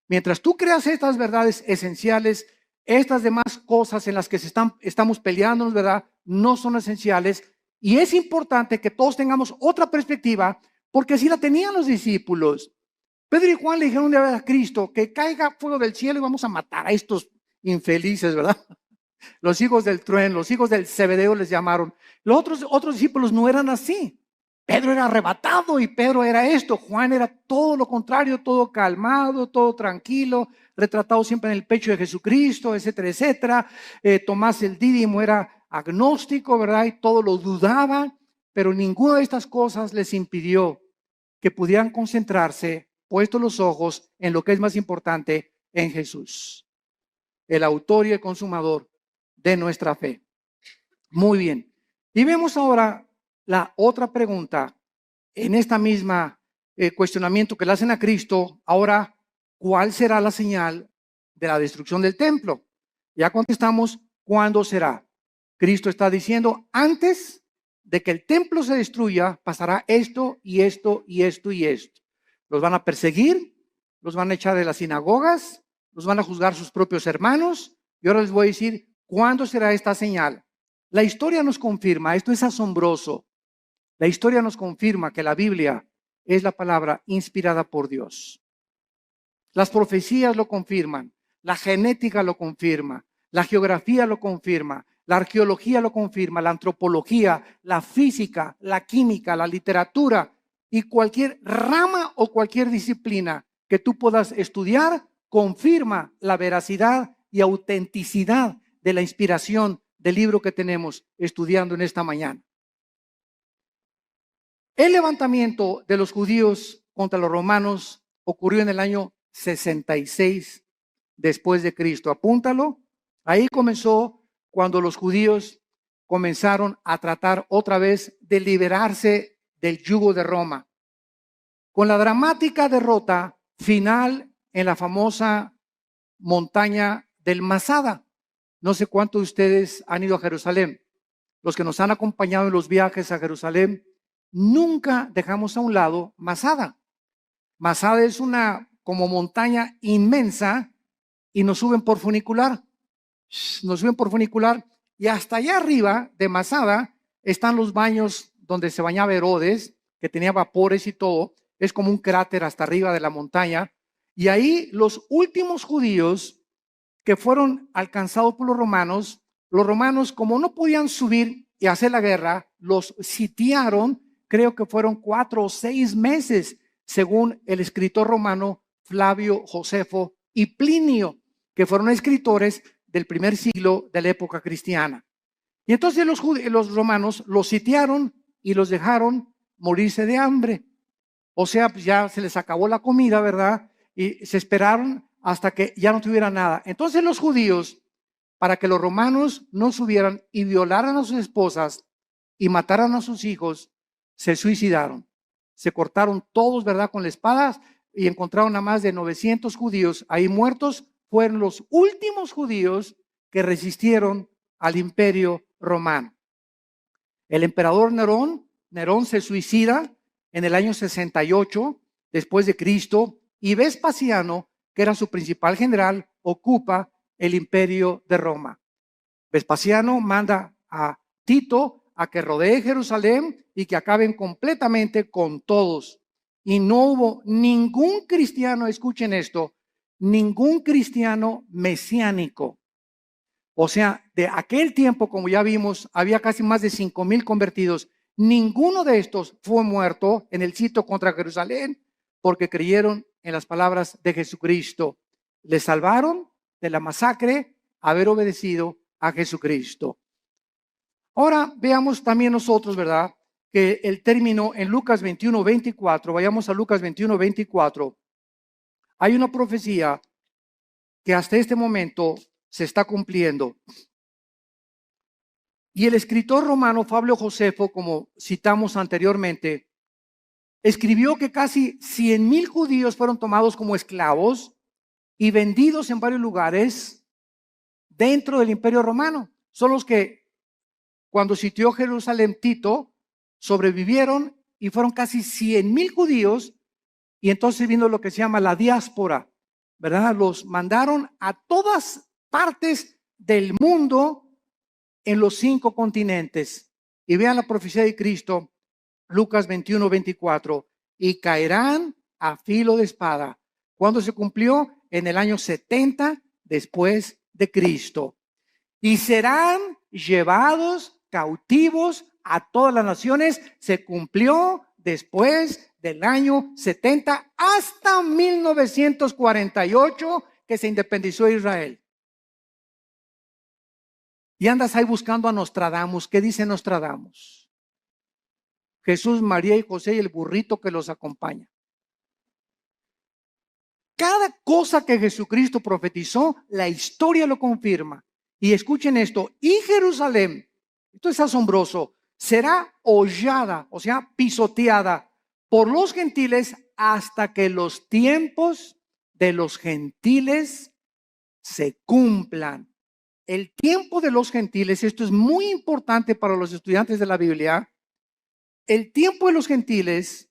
Mientras tú creas estas verdades esenciales, estas demás cosas en las que estamos peleándonos, ¿verdad?, no son esenciales. Y es importante que todos tengamos otra perspectiva, porque así la tenían los discípulos. Pedro y Juan le dijeron un día a Cristo que caiga fuego del cielo y vamos a matar a estos infelices, ¿verdad? Los hijos del trueno, los hijos del Zebedeo les llamaron. Los otros discípulos no eran así. Pedro era arrebatado y Pedro era esto. Juan era todo lo contrario, todo calmado, todo tranquilo, retratado siempre en el pecho de Jesucristo, etcétera, etcétera. Tomás el Dídimo era agnóstico, ¿verdad? Y todo lo dudaba, pero ninguna de estas cosas les impidió que pudieran concentrarse, puestos los ojos en lo que es más importante, en Jesús, el autor y el consumador de nuestra fe. Muy bien. Y vemos ahora la otra pregunta en esta misma cuestionamiento que le hacen a Cristo. Ahora, ¿cuál será la señal de la destrucción del templo? Ya contestamos, ¿cuándo será? Cristo está diciendo, antes de que el templo se destruya, pasará esto y esto y esto y esto. Los van a perseguir, los van a echar de las sinagogas, los van a juzgar sus propios hermanos. Y ahora les voy a decir, ¿cuándo será esta señal? La historia nos confirma, esto es asombroso. La historia nos confirma que la Biblia es la palabra inspirada por Dios. Las profecías lo confirman, la genética lo confirma, la geografía lo confirma, la arqueología lo confirma, la antropología, la física, la química, la literatura y cualquier rama o cualquier disciplina que tú puedas estudiar confirma la veracidad y autenticidad de la inspiración del libro que tenemos estudiando en esta mañana. El levantamiento de los judíos contra los romanos ocurrió en el año 66 después de Cristo. Apúntalo. Ahí comenzó cuando los judíos comenzaron a tratar otra vez de liberarse del yugo de Roma, con la dramática derrota final en la famosa montaña del Masada. No sé cuántos de ustedes han ido a Jerusalén. Los que nos han acompañado en los viajes a Jerusalén, nunca dejamos a un lado Masada. Masada es una como montaña inmensa y nos suben por funicular. Nos suben por funicular y hasta allá arriba de Masada están los baños donde se bañaba Herodes, que tenía vapores y todo. Es como un cráter hasta arriba de la montaña. Y ahí los últimos judíos que fueron alcanzados por los romanos como no podían subir y hacer la guerra, los sitiaron, creo que fueron 4 o 6 meses, según el escritor romano Flavio Josefo y Plinio, que fueron escritores del primer siglo de la época cristiana. Y entonces los romanos los sitiaron y los dejaron morirse de hambre. O sea, pues ya se les acabó la comida, ¿verdad? Y se esperaron hasta que ya no tuviera nada. Entonces los judíos, para que los romanos no subieran y violaran a sus esposas y mataran a sus hijos, se suicidaron. Se cortaron todos, ¿verdad?, con la espada y encontraron a más de 900 judíos ahí muertos. Fueron los últimos judíos que resistieron al imperio romano. El emperador Nerón se suicida en el año 68 después de Cristo, y Vespasiano, que era su principal general, ocupa el imperio de Roma. Vespasiano manda a Tito a que rodee Jerusalén y que acaben completamente con todos. Y no hubo ningún cristiano, escuchen esto, ningún cristiano mesiánico. O sea, de aquel tiempo, como ya vimos, había casi más de 5,000 convertidos. Ninguno de estos fue muerto en el sitio contra Jerusalén porque creyeron en las palabras de Jesucristo. Les salvaron de la masacre haber obedecido a Jesucristo. Ahora veamos también nosotros, ¿verdad?, que el término en Lucas 21:24, vayamos a Lucas 21:24, hay una profecía que hasta este momento se está cumpliendo. Y el escritor romano Flavio Josefo, como citamos anteriormente, escribió que casi 100,000 judíos fueron tomados como esclavos y vendidos en varios lugares dentro del imperio romano. Son los que cuando sitió Jerusalén Tito sobrevivieron y fueron casi 100,000 judíos. Y entonces vino lo que se llama la diáspora, ¿verdad? Los mandaron a todas partes del mundo en los 5 continentes. Y vean la profecía de Cristo, Lucas 21:24, y caerán a filo de espada. ¿Cuándo se cumplió? En el año 70 después de Cristo. Y serán llevados cautivos a todas las naciones. Se cumplió después del año 70 hasta 1948 que se independizó Israel. Y andas ahí buscando a Nostradamus. ¿Qué dice Nostradamus? Jesús, María y José y el burrito que los acompaña. Cada cosa que Jesucristo profetizó, la historia lo confirma. Y escuchen esto, y Jerusalén, esto es asombroso, será hollada, o sea, pisoteada por los gentiles hasta que los tiempos de los gentiles se cumplan. El tiempo de los gentiles, esto es muy importante para los estudiantes de la Biblia. El tiempo de los gentiles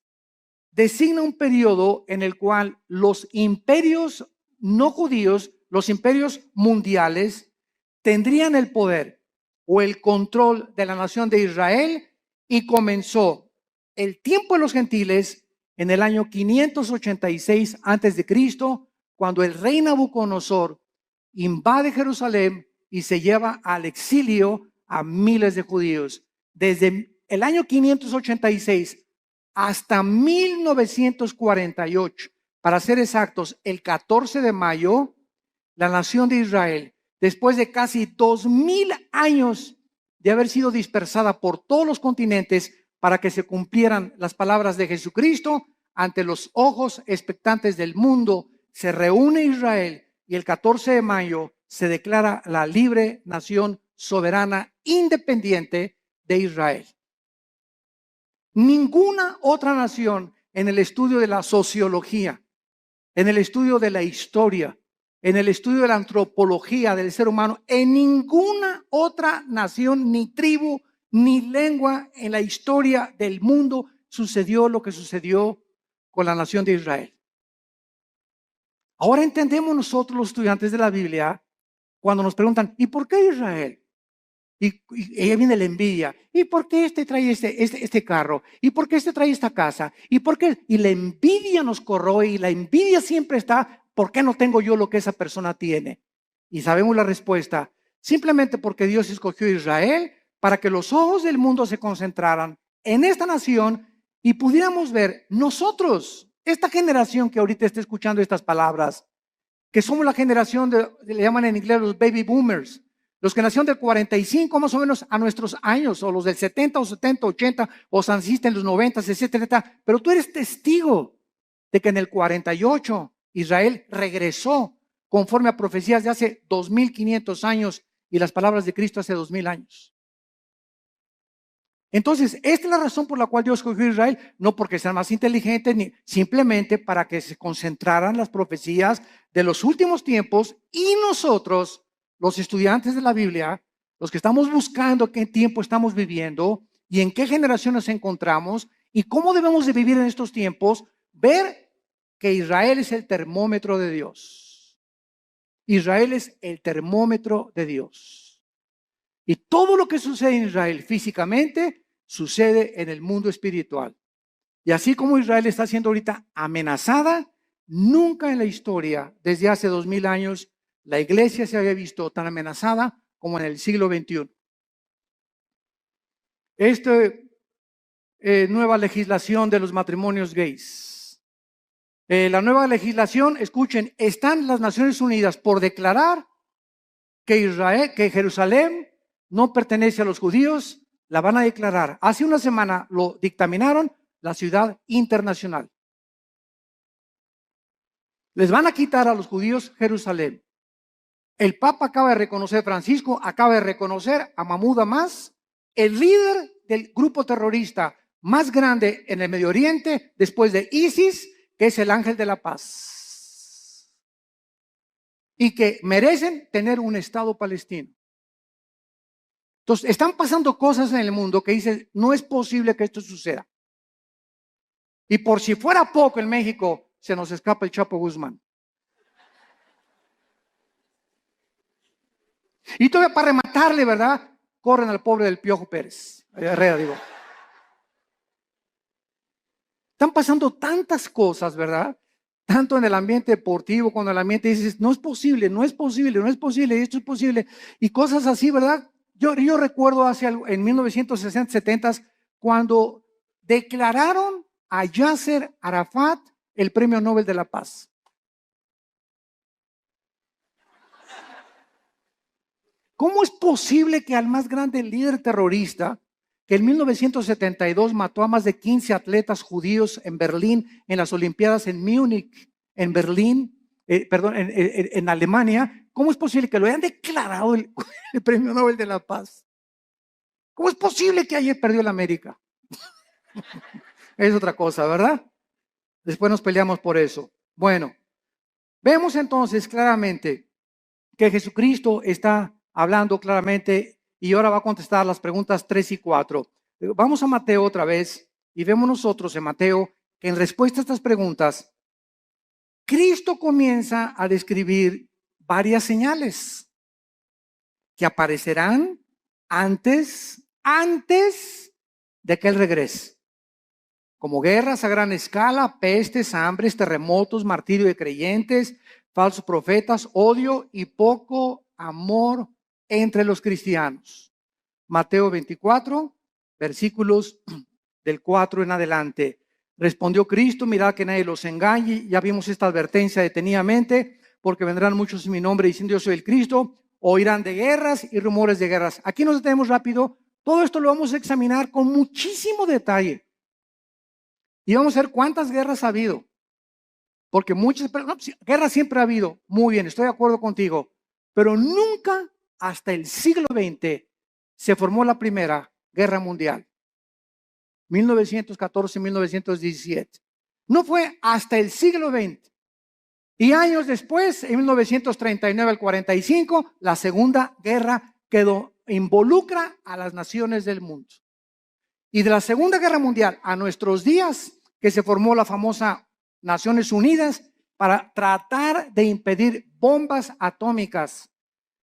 designa un periodo en el cual los imperios no judíos, los imperios mundiales, tendrían el poder o el control de la nación de Israel, y comenzó el tiempo de los gentiles en el año 586 antes de Cristo, cuando el rey Nabucodonosor invade Jerusalén y se lleva al exilio a miles de judíos. Desde el año 586 hasta 1948, para ser exactos, el 14 de mayo, la nación de Israel, después de casi 2,000 años de haber sido dispersada por todos los continentes, para que se cumplieran las palabras de Jesucristo ante los ojos expectantes del mundo. Se reúne Israel y el 14 de mayo se declara la libre nación soberana independiente de Israel. Ninguna otra nación en el estudio de la sociología, en el estudio de la historia, en el estudio de la antropología del ser humano, en ninguna otra nación, ni tribu, ni lengua en la historia del mundo sucedió lo que sucedió con la nación de Israel. Ahora entendemos nosotros los estudiantes de la Biblia cuando nos preguntan, ¿y por qué Israel? Y ahí viene la envidia. ¿Y por qué este trae este carro? ¿Y por qué este trae esta casa? ¿Y por qué? Y la envidia nos corroe y la envidia siempre está, ¿por qué no tengo yo lo que esa persona tiene? Y sabemos la respuesta, simplemente porque Dios escogió a Israel para que los ojos del mundo se concentraran en esta nación y pudiéramos ver nosotros, esta generación que ahorita está escuchando estas palabras, que somos la generación le llaman en inglés los baby boomers, los que nacieron del 45 más o menos a nuestros años, o los del 70 o 70, 80, o naciste en los 90, etcétera. Pero tú eres testigo de que en el 48 Israel regresó conforme a profecías de hace 2500 años y las palabras de Cristo hace 2000 años. Entonces, esta es la razón por la cual Dios escogió a Israel, no porque sean más inteligentes, ni simplemente para que se concentraran las profecías de los últimos tiempos y nosotros, los estudiantes de la Biblia, los que estamos buscando qué tiempo estamos viviendo y en qué generación nos encontramos y cómo debemos de vivir en estos tiempos, ver que Israel es el termómetro de Dios. Israel es el termómetro de Dios. Y todo lo que sucede en Israel físicamente sucede en el mundo espiritual. Y así como Israel está siendo ahorita amenazada, nunca en la historia, desde hace 2000 años, la iglesia se había visto tan amenazada como en el siglo XXI. Nueva legislación de los matrimonios gays. La nueva legislación, escuchen, están las Naciones Unidas por declarar que Jerusalén no pertenece a los judíos, la van a declarar. Hace una semana lo dictaminaron la ciudad internacional. Les van a quitar a los judíos Jerusalén. El Papa acaba de reconocer, Francisco acaba de reconocer a Mahmoud Abbas, el líder del grupo terrorista más grande en el Medio Oriente, después de ISIS, que es el ángel de la paz. Y que merecen tener un Estado palestino. Entonces, están pasando cosas en el mundo que dicen, no es posible que esto suceda. Y por si fuera poco en México, se nos escapa el Chapo Guzmán. Y todavía para rematarle, ¿verdad? Corren al pobre del Piojo Pérez. Herrera, digo. Están pasando tantas cosas, ¿verdad? Tanto en el ambiente deportivo, cuando el ambiente dices, no es posible, no es posible, no es posible, esto es posible. Y cosas así, ¿verdad? Yo recuerdo en 1960, 70, cuando declararon a Yasser Arafat el Premio Nobel de la Paz. ¿Cómo es posible que al más grande líder terrorista, que en 1972 mató a más de 15 atletas judíos en Berlín, en las Olimpiadas en Múnich, en Berlín, en Alemania, cómo es posible que lo hayan declarado el Premio Nobel de la Paz? ¿Cómo es posible que ayer perdió el América? Es otra cosa, ¿verdad? Después nos peleamos por eso. Bueno, vemos entonces claramente que Jesucristo está hablando claramente y ahora va a contestar las preguntas 3 y 4. Vamos a Mateo otra vez y vemos nosotros en Mateo que en respuesta a estas preguntas, Cristo comienza a describir varias señales que aparecerán antes de que Él regrese. Como guerras a gran escala, pestes, hambres, terremotos, martirio de creyentes, falsos profetas, odio y poco amor entre los cristianos. Mateo 24, versículos del 4 en adelante. Respondió Cristo, mirad que nadie los engañe. Ya vimos esta advertencia detenidamente, porque vendrán muchos en mi nombre diciendo yo soy el Cristo, oirán de guerras y rumores de guerras. Aquí nos detenemos rápido Todo esto lo vamos a examinar con muchísimo detalle. Y vamos a ver cuántas guerras ha habido. Porque muchas guerras siempre ha habido. Muy bien, estoy de acuerdo contigo. Pero nunca hasta el siglo XX se formó la Primera Guerra Mundial. 1914-1917. No fue hasta el siglo XX. Y años después, en 1939 al 45, la Segunda Guerra involucra a las naciones del mundo. Y de la Segunda Guerra Mundial a nuestros días, que se formó la famosa Naciones Unidas para tratar de impedir bombas atómicas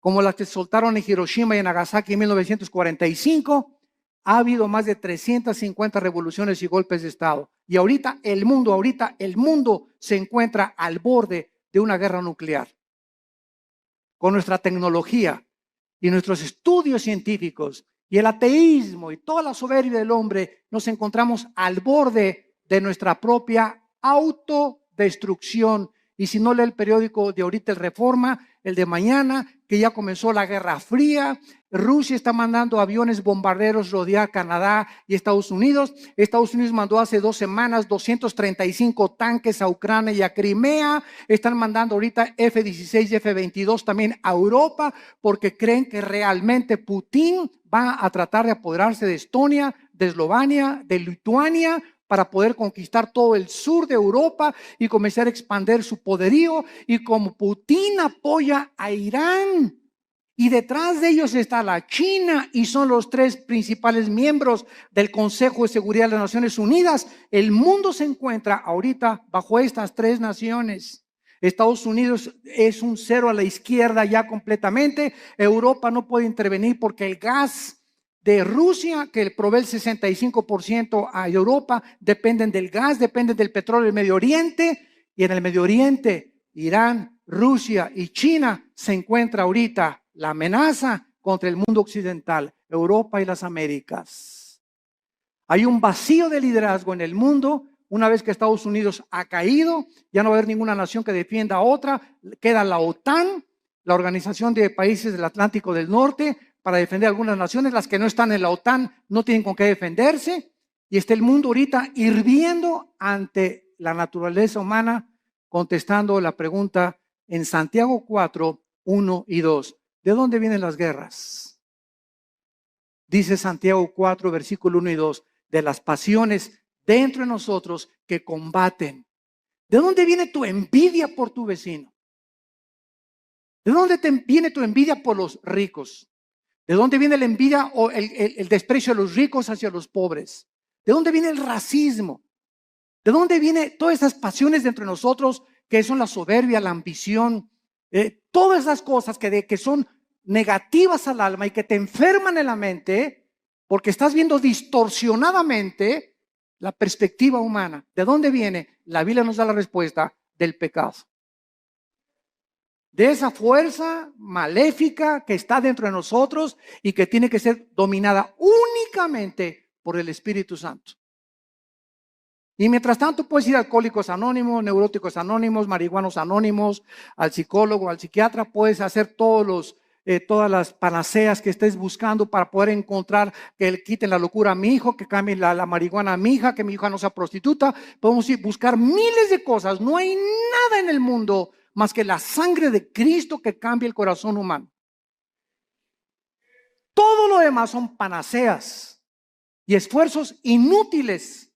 como las que soltaron en Hiroshima y en Nagasaki en 1945, ha habido más de 350 revoluciones y golpes de Estado. Y ahorita el mundo se encuentra al borde de una guerra nuclear. Con nuestra tecnología y nuestros estudios científicos y el ateísmo y toda la soberbia del hombre, nos encontramos al borde de nuestra propia autodestrucción. Y si no lee el periódico de ahorita, el Reforma, el de mañana, que ya comenzó la Guerra Fría, Rusia está mandando aviones bombarderos rodear Canadá y Estados Unidos. Estados Unidos mandó hace 2 semanas 235 tanques a Ucrania y a Crimea. Están mandando ahorita F-16 y F-22 también a Europa, porque creen que realmente Putin va a tratar de apoderarse de Estonia, de Eslovenia, de Lituania, para poder conquistar todo el sur de Europa y comenzar a expandir su poderío. Y como Putin apoya a Irán, y detrás de ellos está la China, y son los 3 principales miembros del Consejo de Seguridad de las Naciones Unidas, el mundo se encuentra ahorita bajo estas 3 naciones. Estados Unidos es un cero a la izquierda ya completamente. Europa no puede intervenir porque el gas de Rusia, que provee el 65% a Europa, dependen del gas, dependen del petróleo del Medio Oriente. Y en el Medio Oriente, Irán, Rusia y China se encuentra ahorita la amenaza contra el mundo occidental, Europa y las Américas. Hay un vacío de liderazgo en el mundo. Una vez que Estados Unidos ha caído, ya no va a haber ninguna nación que defienda a otra. Queda la OTAN, la Organización de Países del Atlántico del Norte, para defender a algunas naciones. Las que no están en la OTAN no tienen con qué defenderse. Y está el mundo ahorita hirviendo ante la naturaleza humana, contestando la pregunta en Santiago 4, 1 y 2. ¿De dónde vienen las guerras? Dice Santiago 4, versículo 1 y 2, de las pasiones dentro de nosotros que combaten. ¿De dónde viene tu envidia por tu vecino? ¿De dónde viene tu envidia por los ricos? ¿De dónde viene la envidia o el desprecio de los ricos hacia los pobres? ¿De dónde viene el racismo? ¿De dónde vienen todas esas pasiones dentro de nosotros que son la soberbia, la ambición? Todas esas cosas que son negativas al alma y que te enferman en la mente porque estás viendo distorsionadamente la perspectiva humana. ¿De dónde viene? La Biblia nos da la respuesta: del pecado. De esa fuerza maléfica que está dentro de nosotros y que tiene que ser dominada únicamente por el Espíritu Santo. Y mientras tanto puedes ir a Alcohólicos Anónimos, Neuróticos Anónimos, Marihuanos Anónimos, al psicólogo, al psiquiatra. Puedes hacer todas las panaceas que estés buscando para poder encontrar que le quiten la locura a mi hijo, que cambien la marihuana a mi hija, que mi hija no sea prostituta. Podemos ir a buscar miles de cosas. No hay nada en el mundo más que la sangre de Cristo que cambia el corazón humano. Todo lo demás son panaceas y esfuerzos inútiles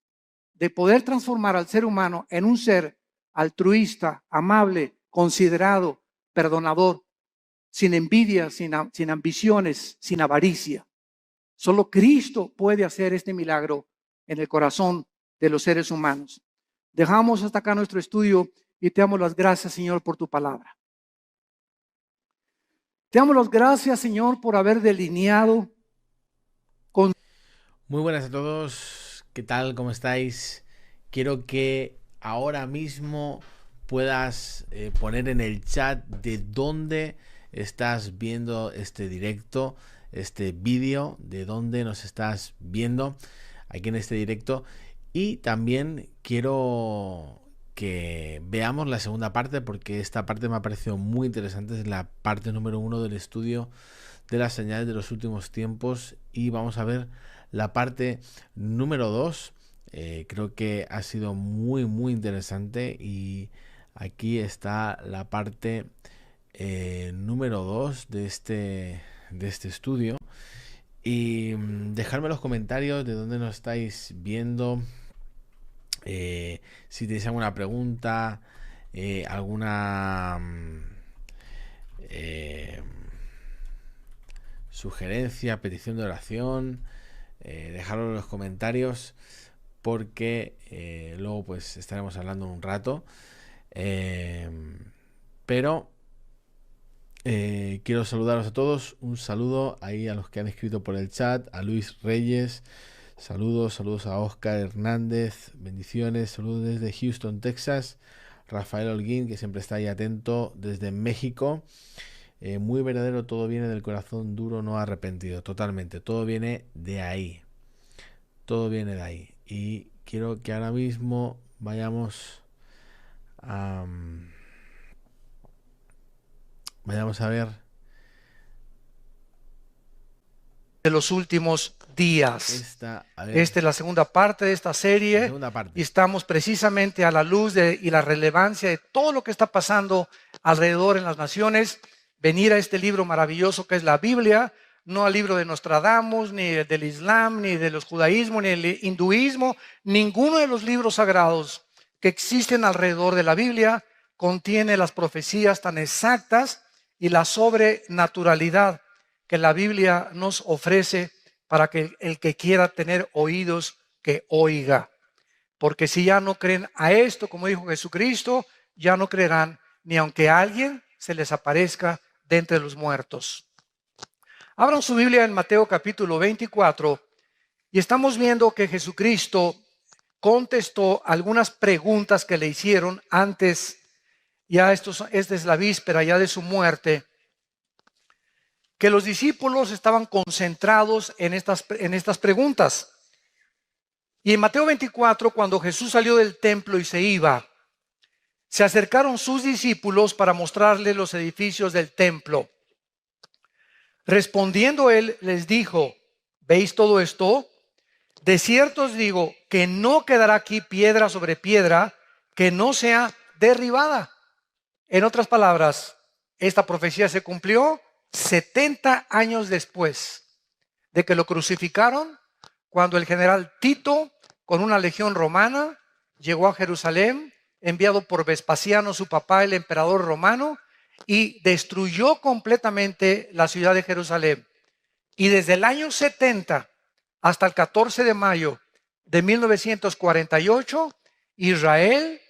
de poder transformar al ser humano en un ser altruista, amable, considerado, perdonador, sin envidia, sin ambiciones, sin avaricia. Solo Cristo puede hacer este milagro en el corazón de los seres humanos. Dejamos hasta acá nuestro estudio y te damos las gracias, Señor, por tu palabra. Te damos las gracias, Señor, por haber delineado con... Muy buenas a todos, ¿qué tal? ¿Cómo estáis? Quiero que ahora mismo puedas poner en el chat de dónde estás viendo este directo, este vídeo, de dónde nos estás viendo aquí en este directo. Y también quiero que veamos la segunda parte, porque esta parte me ha parecido muy interesante. Es la parte número 1 del estudio de las señales de los últimos tiempos, y vamos a ver la parte número 2. Creo que ha sido muy interesante, y aquí está la parte número 2 de este estudio. Y dejadme en los comentarios de dónde nos estáis viendo, si tenéis alguna pregunta, alguna sugerencia, petición de oración, dejadlo en los comentarios, porque luego pues estaremos hablando un rato. Pero quiero saludaros a todos. Un saludo ahí a los que han escrito por el chat, a Luis Reyes, saludos a Oscar Hernández, bendiciones, saludos desde Houston, Texas. Rafael Holguín, que siempre está ahí atento desde México. Muy verdadero, todo viene del corazón duro, no arrepentido. Totalmente, todo viene de ahí. Todo viene de ahí. Y quiero que ahora mismo vayamos a ver de los últimos días. esta Esta es la segunda parte de esta serie. Y estamos precisamente a la luz y la relevancia de todo lo que está pasando alrededor en las naciones. Venir a este libro maravilloso que es la Biblia, no al libro de Nostradamus, ni del Islam, ni de los judaísmos, ni del hinduismo. Ninguno de los libros sagrados que existen alrededor de la Biblia contiene las profecías tan exactas y la sobrenaturalidad que la Biblia nos ofrece para que el que quiera tener oídos, que oiga. Porque si ya no creen a esto, como dijo Jesucristo, ya no creerán ni aunque alguien se les aparezca de entre los muertos. Abran su Biblia en Mateo capítulo 24 y estamos viendo que Jesucristo contestó algunas preguntas que le hicieron antes. Ya esta es la víspera ya de su muerte, que los discípulos estaban concentrados en estas preguntas. Y en Mateo 24, cuando Jesús salió del templo y se iba, se acercaron sus discípulos para mostrarle los edificios del templo. Respondiendo él, les dijo: ¿veis todo esto? De cierto os digo que no quedará aquí piedra sobre piedra que no sea derribada. En otras palabras, esta profecía se cumplió 70 años después de que lo crucificaron, cuando el general Tito, con una legión romana, llegó a Jerusalén, enviado por Vespasiano, su papá, el emperador romano, y destruyó completamente la ciudad de Jerusalén. Y desde el año 70 hasta el 14 de mayo de 1948, Israel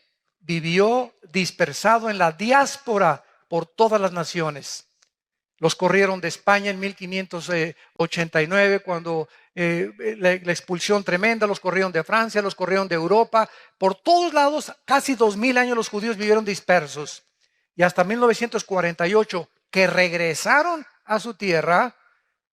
vivió dispersado en la diáspora por todas las naciones. Los corrieron de España en 1589, cuando la expulsión tremenda. Los corrieron de Francia, los corrieron de Europa. Por todos lados, casi 2000 años los judíos vivieron dispersos. Y hasta 1948, que regresaron a su tierra,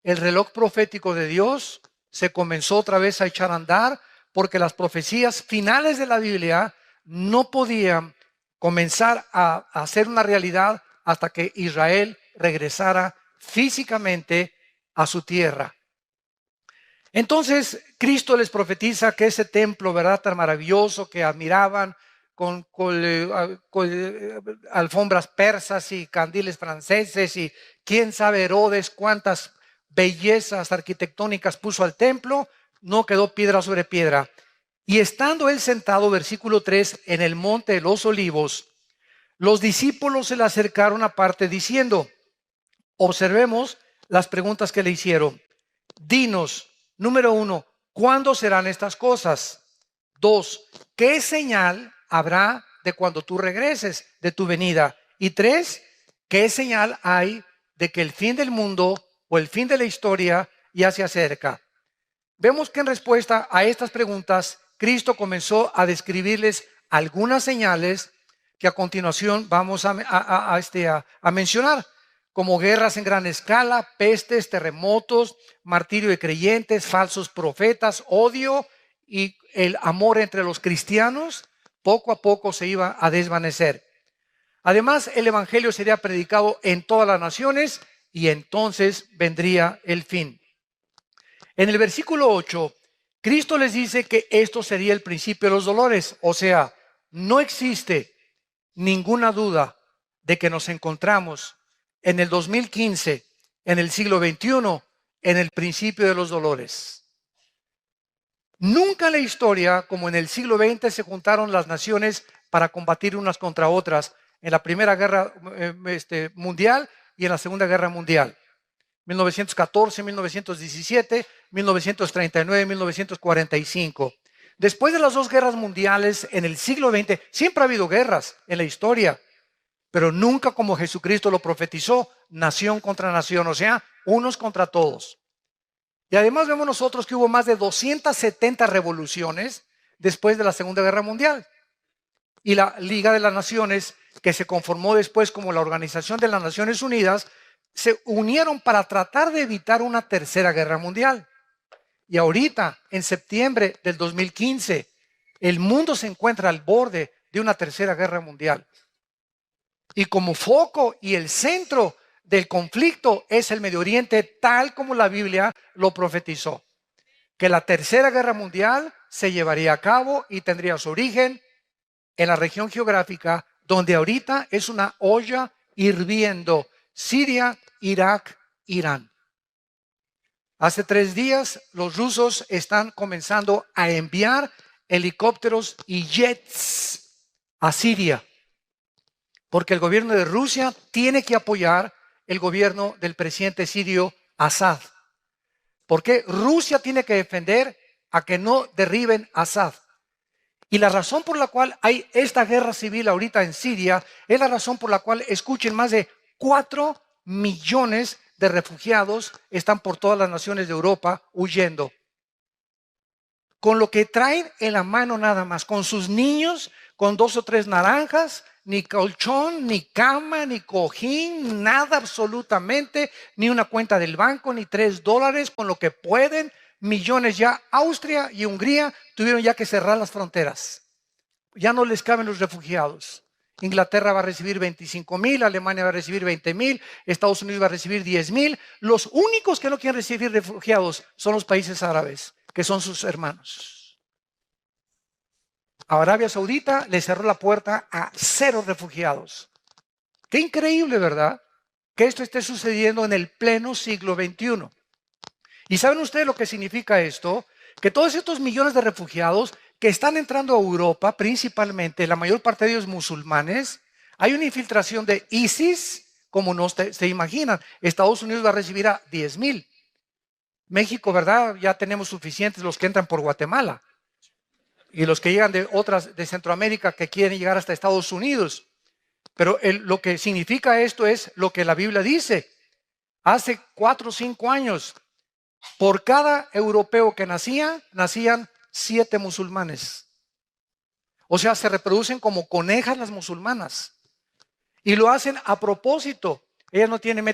el reloj profético de Dios se comenzó otra vez a echar a andar, porque las profecías finales de la Biblia no podían comenzar a hacer una realidad hasta que Israel regresara físicamente a su tierra. Entonces Cristo les profetiza que ese templo, ¿verdad?, tan maravilloso que admiraban, con alfombras persas y candiles franceses y quién sabe Herodes cuántas bellezas arquitectónicas puso al templo, no quedó piedra sobre piedra. Y estando él sentado, versículo 3, en el monte de los Olivos, los discípulos se le acercaron aparte diciendo: observemos las preguntas que le hicieron. Dinos, número 1, ¿cuándo serán estas cosas? 2, ¿qué señal habrá de cuando tú regreses, de tu venida? Y 3, ¿qué señal hay de que el fin del mundo o el fin de la historia ya se acerca? Vemos que en respuesta a estas preguntas, Cristo comenzó a describirles algunas señales que a continuación vamos a mencionar, como guerras en gran escala, pestes, terremotos, martirio de creyentes, falsos profetas, odio y el amor entre los cristianos, poco a poco se iba a desvanecer. Además, el evangelio sería predicado en todas las naciones y entonces vendría el fin. En el versículo 8, Cristo les dice que esto sería el principio de los dolores. O sea, no existe ninguna duda de que nos encontramos en el 2015, en el siglo XXI, en el principio de los dolores. Nunca en la historia, como en el siglo XX, se juntaron las naciones para combatir unas contra otras en la Primera Guerra Mundial y en la Segunda Guerra Mundial. 1914, 1917, 1939, 1945. Después de las dos guerras mundiales en el siglo XX, siempre ha habido guerras en la historia, pero nunca como Jesucristo lo profetizó, nación contra nación, o sea, unos contra todos. Y además vemos nosotros que hubo más de 270 revoluciones después de la Segunda Guerra Mundial. Y la Liga de las Naciones, que se conformó después como la Organización de las Naciones Unidas, se unieron para tratar de evitar una tercera guerra mundial. Y ahorita, en septiembre del 2015, el mundo se encuentra al borde de una tercera guerra mundial. Y como foco y el centro del conflicto es el Medio Oriente, tal como la Biblia lo profetizó. Que la tercera guerra mundial se llevaría a cabo y tendría su origen en la región geográfica donde ahorita es una olla hirviendo: Siria, Irak, Irán. Hace 3 días los rusos están comenzando a enviar helicópteros y jets a Siria, porque el gobierno de Rusia tiene que apoyar el gobierno del presidente sirio Assad. Porque Rusia tiene que defender a que no derriben a Assad. Y la razón por la cual hay esta guerra civil ahorita en Siria es la razón por la cual, escuchen, más de 4 millones de refugiados están por todas las naciones de Europa huyendo. Con lo que traen en la mano nada más, con sus niños, con 2 o 3 naranjas, ni colchón, ni cama, ni cojín, nada absolutamente, ni una cuenta del banco, ni $3, con lo que pueden. Millones ya. Austria y Hungría tuvieron ya que cerrar las fronteras. Ya no les caben los refugiados. Inglaterra va a recibir 25,000, Alemania va a recibir 20,000, Estados Unidos va a recibir 10,000. Los únicos que no quieren recibir refugiados son los países árabes, que son sus hermanos. A Arabia Saudita le cerró la puerta a 0 refugiados. Qué increíble, ¿verdad? Que esto esté sucediendo en el pleno siglo XXI. ¿Y saben ustedes lo que significa esto? Que todos estos millones de refugiados que están entrando a Europa, principalmente, la mayor parte de ellos musulmanes, hay una infiltración de ISIS, como no se imaginan. Estados Unidos va a recibir a 10,000. México, ¿verdad? Ya tenemos suficientes los que entran por Guatemala. Y los que llegan de Centroamérica que quieren llegar hasta Estados Unidos. Pero lo que significa esto es lo que la Biblia dice. Hace 4 o 5 años, por cada europeo que nacían 7 musulmanes. O sea, se reproducen como conejas las musulmanas. Y lo hacen a propósito. Ellas no tienen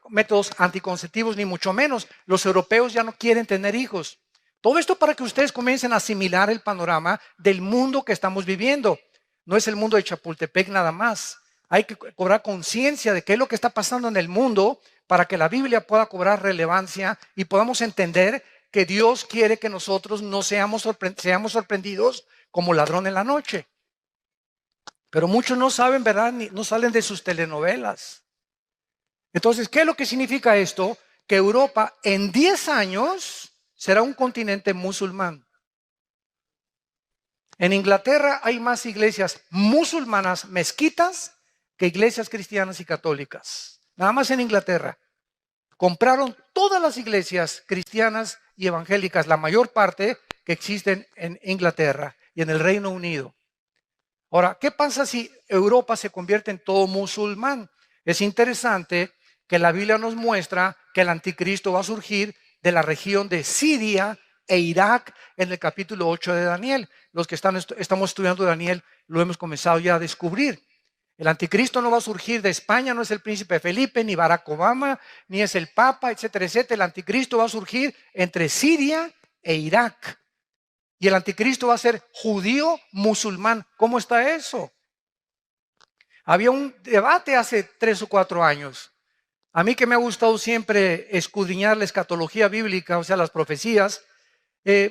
métodos anticonceptivos, ni mucho menos. Los europeos ya no quieren tener hijos. Todo esto para que ustedes comiencen a asimilar el panorama del mundo que estamos viviendo. No es el mundo de Chapultepec nada más. Hay que cobrar conciencia de qué es lo que está pasando en el mundo para que la Biblia pueda cobrar relevancia y podamos entender que Dios quiere que nosotros no seamos sorprendidos como ladrón en la noche. Pero muchos no saben, ¿verdad? No salen de sus telenovelas. Entonces, ¿qué es lo que significa esto? Que Europa en 10 años será un continente musulmán. En Inglaterra hay más iglesias musulmanas, mezquitas, que iglesias cristianas y católicas. Nada más en Inglaterra. Compraron todas las iglesias cristianas y evangélicas, la mayor parte que existen en Inglaterra y en el Reino Unido. Ahora, ¿qué pasa si Europa se convierte en todo musulmán? Es interesante que la Biblia nos muestra que el anticristo va a surgir de la región de Siria e Irak en el capítulo 8 de Daniel. Los que estamos estudiando Daniel lo hemos comenzado ya a descubrir. El anticristo no va a surgir de España, no es el príncipe Felipe, ni Barack Obama, ni es el Papa, etcétera, etcétera. El anticristo va a surgir entre Siria e Irak. Y el anticristo va a ser judío musulmán. ¿Cómo está eso? Había un debate hace 3 o 4 años. A mí que me ha gustado siempre escudriñar la escatología bíblica, o sea, las profecías.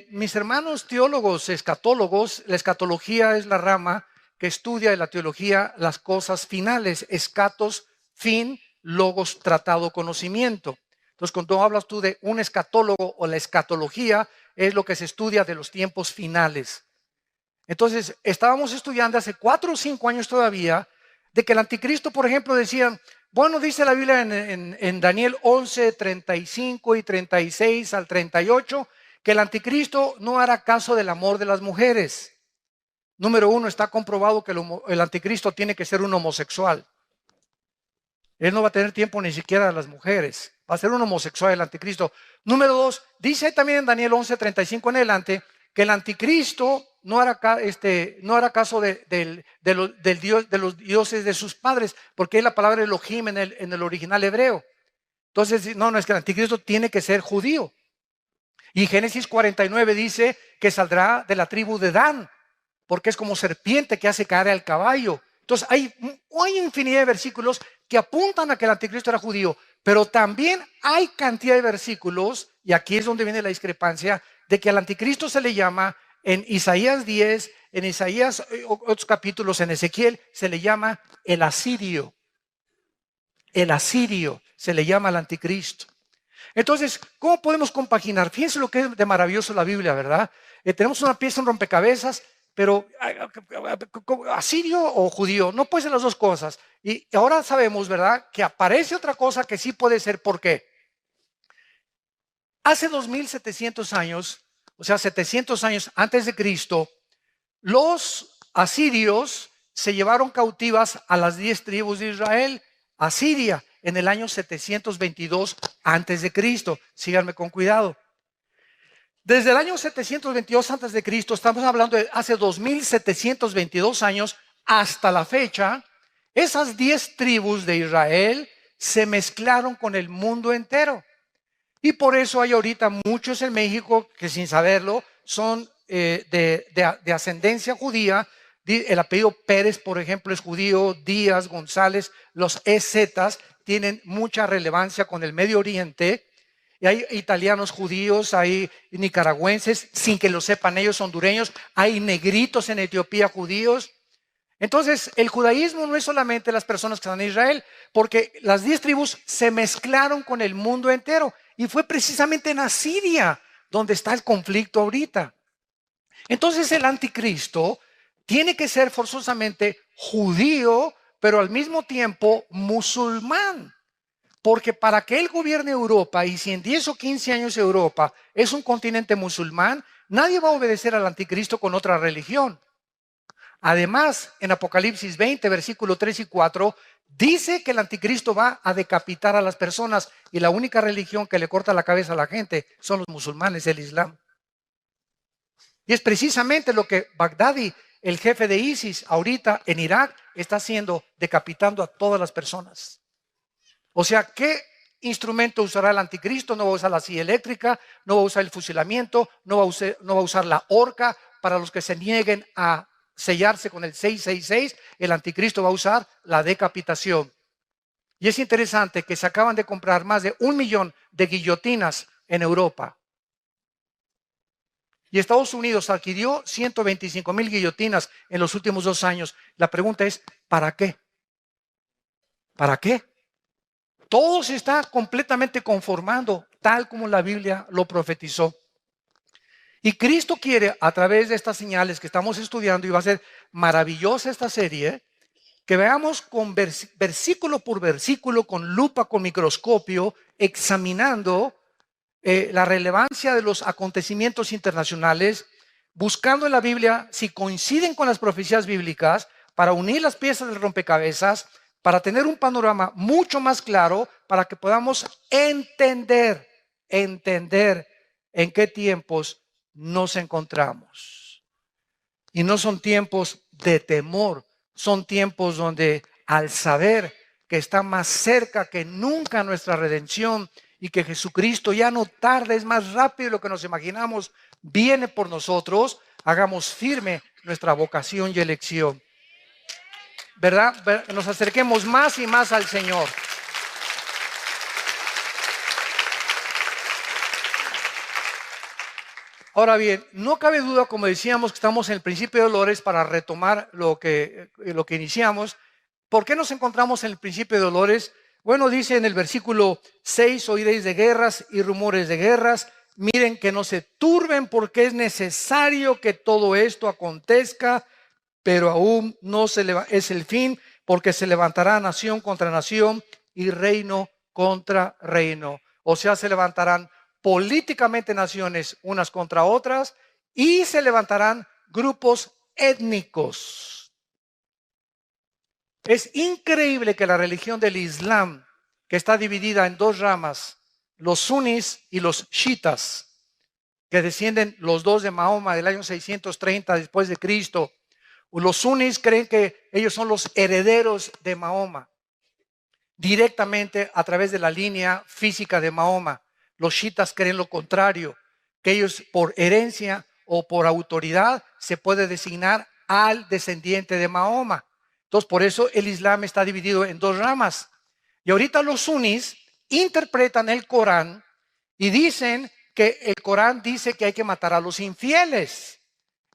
Mis hermanos teólogos, escatólogos, la escatología es la rama que estudia en la teología las cosas finales. Escatos, fin, logos, tratado, conocimiento. Entonces, cuando hablas tú de un escatólogo o la escatología, es lo que se estudia de los tiempos finales. Entonces, estábamos estudiando hace 4 o 5 años todavía de que el anticristo, por ejemplo, decían, bueno, dice la Biblia en Daniel 11, 35 y 36 al 38, que el anticristo no hará caso del amor de las mujeres. Número 1, está comprobado que el anticristo tiene que ser un homosexual. Él no va a tener tiempo ni siquiera de las mujeres. Va a ser un homosexual el anticristo. Número 2, dice también en Daniel 11, 35 en adelante, que el anticristo no hará caso de los dioses de sus padres, porque es la palabra Elohim en el original hebreo. Entonces, no, es que el anticristo tiene que ser judío. Y Génesis 49 dice que saldrá de la tribu de Dan, porque es como serpiente que hace caer al caballo. Entonces, hay infinidad de versículos que apuntan a que el anticristo era judío, pero también hay cantidad de versículos, y aquí es donde viene la discrepancia, de que al anticristo se le llama en Isaías 10, en Isaías, otros capítulos, en Ezequiel, se le llama el asirio. El asirio se le llama al anticristo. Entonces, ¿cómo podemos compaginar? Fíjense lo que es de maravilloso la Biblia, ¿verdad? Tenemos una pieza en rompecabezas, pero asirio o judío, no puede ser las dos cosas. Y ahora sabemos, ¿verdad?, que aparece otra cosa que sí puede ser. ¿Por qué? Hace 2700 años, o sea, 700 años antes de Cristo, los asirios se llevaron cautivas a las 10 tribus de Israel a Siria en el año 722 antes de Cristo. Síganme con cuidado. Desde el año 722 antes de Cristo, estamos hablando de hace 2722 años hasta la fecha, esas 10 tribus de Israel se mezclaron con el mundo entero. Y por eso hay ahorita muchos en México que sin saberlo son de ascendencia judía. El apellido Pérez, por ejemplo, es judío. Díaz, González, los EZs tienen mucha relevancia con el Medio Oriente. Y hay italianos judíos, hay nicaragüenses, sin que lo sepan ellos, hondureños. Hay negritos en Etiopía judíos. Entonces, el judaísmo no es solamente las personas que están en Israel, porque las 10 tribus se mezclaron con el mundo entero. Y fue precisamente en Asiria donde está el conflicto ahorita. Entonces, el anticristo tiene que ser forzosamente judío, pero al mismo tiempo musulmán. Porque para que él gobierne Europa, y si en 10 o 15 años Europa es un continente musulmán, nadie va a obedecer al anticristo con otra religión. Además, en Apocalipsis 20, versículo 3 y 4, dice que el anticristo va a decapitar a las personas y la única religión que le corta la cabeza a la gente son los musulmanes, el Islam. Y es precisamente lo que Bagdadi, el jefe de ISIS, ahorita en Irak, está haciendo, decapitando a todas las personas. O sea, ¿qué instrumento usará el anticristo? No va a usar la silla eléctrica, no va a usar el fusilamiento, no va a usar la horca. Para los que se nieguen a sellarse con el 666, el anticristo va a usar la decapitación. Y es interesante que se acaban de comprar más de 1 millón de guillotinas en Europa. Y Estados Unidos adquirió 125,000 guillotinas en los últimos 2 años. La pregunta es, ¿para qué? ¿Para qué? Todo se está completamente conformando, tal como la Biblia lo profetizó. Y Cristo quiere, a través de estas señales que estamos estudiando, y va a ser maravillosa esta serie, que veamos con versículo por versículo, con lupa, con microscopio, examinando la relevancia de los acontecimientos internacionales, buscando en la Biblia si coinciden con las profecías bíblicas, para unir las piezas del rompecabezas, para tener un panorama mucho más claro, para que podamos entender en qué tiempos nos encontramos. Y no son tiempos de temor, son tiempos donde al saber que está más cerca que nunca nuestra redención y que Jesucristo ya no tarda, es más rápido de lo que nos imaginamos, viene por nosotros, hagamos firme nuestra vocación y elección. ¿Verdad? Nos acerquemos más y más al Señor. Ahora bien, no cabe duda, como decíamos, que estamos en el principio de dolores para retomar lo que iniciamos. ¿Por qué nos encontramos en el principio de dolores? Bueno, dice en el versículo 6, oiréis de guerras y rumores de guerras. Miren que no se turben porque es necesario que todo esto acontezca, pero aún no es el fin, porque se levantará nación contra nación y reino contra reino. O sea, se levantarán políticamente naciones unas contra otras y se levantarán grupos étnicos. Es increíble que la religión del Islam, que está dividida en dos ramas, los sunis y los chiitas, que descienden los dos de Mahoma del año 630 después de Cristo. Los sunis creen que ellos son los herederos de Mahoma, directamente a través de la línea física de Mahoma. Los chiitas creen lo contrario, que ellos por herencia o por autoridad se puede designar al descendiente de Mahoma. Entonces, por eso el Islam está dividido en dos ramas. Y ahorita los sunis interpretan el Corán y dicen que el Corán dice que hay que matar a los infieles.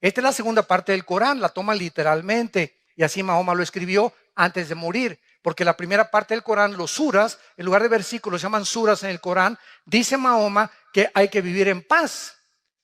Esta es la segunda parte del Corán, la toman literalmente. Y así Mahoma lo escribió antes de morir. Porque la primera parte del Corán, los suras, en lugar de versículos, se llaman suras en el Corán, dice Mahoma que hay que vivir en paz.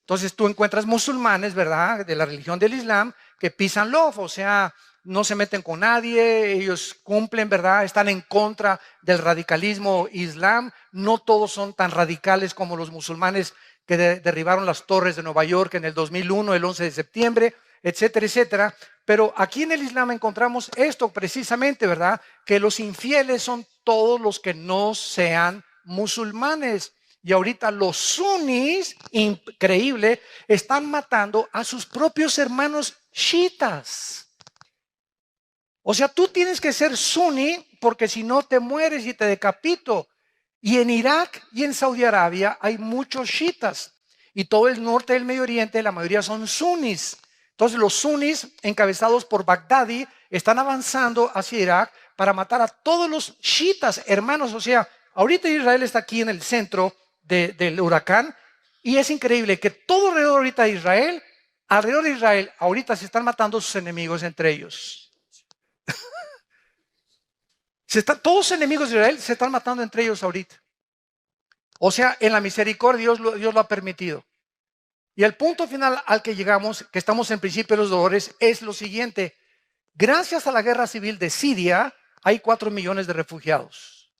Entonces tú encuentras musulmanes, ¿verdad?, de la religión del Islam, que pisan love, o sea, no se meten con nadie, ellos cumplen, ¿verdad?, están en contra del radicalismo islam. No todos son tan radicales como los musulmanes que derribaron las torres de Nueva York en el 2001, el 11 de septiembre, etcétera, etcétera. Pero aquí en el Islam encontramos esto precisamente, ¿verdad? Que los infieles son todos los que no sean musulmanes. Y ahorita los sunis, increíble, están matando a sus propios hermanos chiitas. O sea, tú tienes que ser suní porque si no te mueres y te decapito. Y en Irak y en Saudi Arabia hay muchos chiitas. Y todo el norte del Medio Oriente, la mayoría son sunis. Entonces los sunis, encabezados por Baghdadi, están avanzando hacia Irak para matar a todos los chiitas, hermanos. O sea, ahorita Israel está aquí en el centro del huracán y es increíble que todo alrededor de Israel, ahorita se están matando sus enemigos entre ellos. Todos los enemigos de Israel se están matando entre ellos ahorita. O sea, en la misericordia Dios lo ha permitido. Y el punto final al que llegamos, que estamos en principio de los dolores, es lo siguiente. Gracias a la guerra civil de Siria, hay 4 millones de refugiados.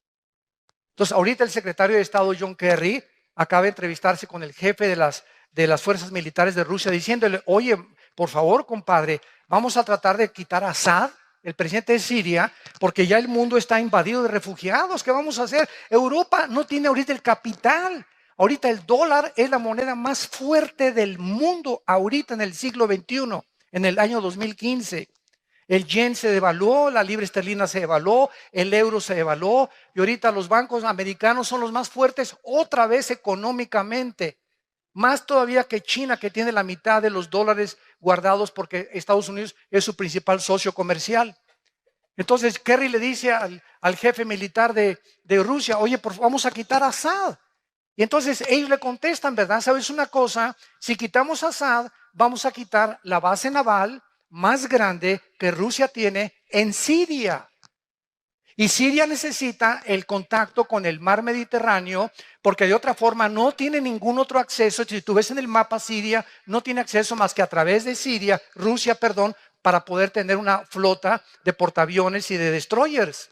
Entonces, ahorita el secretario de Estado, John Kerry, acaba de entrevistarse con el jefe de las fuerzas militares de Rusia, diciéndole, oye, por favor, compadre, vamos a tratar de quitar a Assad, el presidente de Siria, porque ya el mundo está invadido de refugiados. ¿Qué vamos a hacer? Europa no tiene ahorita el capital. Ahorita el dólar es la moneda más fuerte del mundo, ahorita en el siglo XXI, en el año 2015. El yen se devaluó, la libra esterlina se devaluó, el euro se devaluó y ahorita los bancos americanos son los más fuertes otra vez económicamente. Más todavía que China, que tiene la mitad de los dólares guardados porque Estados Unidos es su principal socio comercial. Entonces Kerry le dice al jefe militar de Rusia, oye, vamos a quitar a Assad. Y entonces ellos le contestan, ¿verdad? ¿Sabes una cosa? Si quitamos a Assad, vamos a quitar la base naval más grande que Rusia tiene en Siria. Y Siria necesita el contacto con el mar Mediterráneo porque de otra forma no tiene ningún otro acceso. Si tú ves en el mapa, Siria no tiene acceso más que a través de Rusia, para poder tener una flota de portaaviones y de destroyers.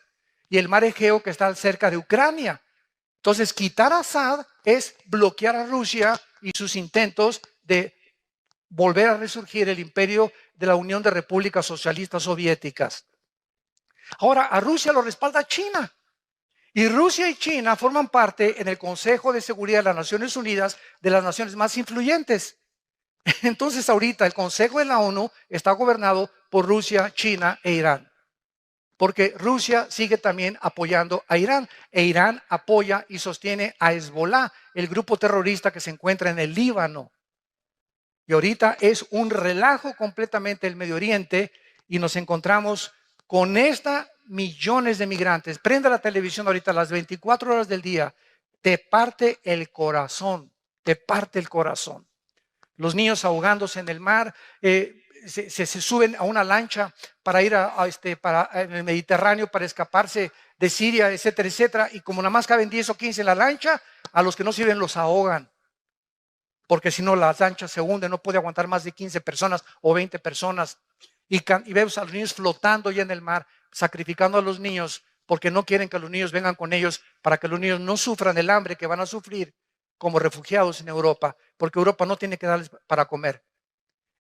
Y el mar Egeo que está cerca de Ucrania. Entonces, quitar a Assad es bloquear a Rusia y sus intentos de volver a resurgir el imperio de la Unión de Repúblicas Socialistas Soviéticas. Ahora, a Rusia lo respalda China. Y Rusia y China forman parte en el Consejo de Seguridad de las Naciones Unidas de las naciones más influyentes. Entonces, ahorita el Consejo de la ONU está gobernado por Rusia, China e Irán. Porque Rusia sigue también apoyando a Irán. E Irán apoya y sostiene a Hezbollah, el grupo terrorista que se encuentra en el Líbano. Y ahorita es un relajo completamente el Medio Oriente y nos encontramos con millones de migrantes. Prenda la televisión ahorita a las 24 horas del día. Te parte el corazón, te parte el corazón. Los niños ahogándose en el mar, se suben a una lancha para ir en el Mediterráneo para escaparse de Siria, etcétera, etcétera. Y como nada más caben 10 o 15 en la lancha, a los que no sirven los ahogan. Porque si no, las lanchas se hunden, no puede aguantar más de 15 personas o 20 personas. Y vemos a los niños flotando ya en el mar, sacrificando a los niños, porque no quieren que los niños vengan con ellos, para que los niños no sufran el hambre que van a sufrir como refugiados en Europa, porque Europa no tiene que darles para comer.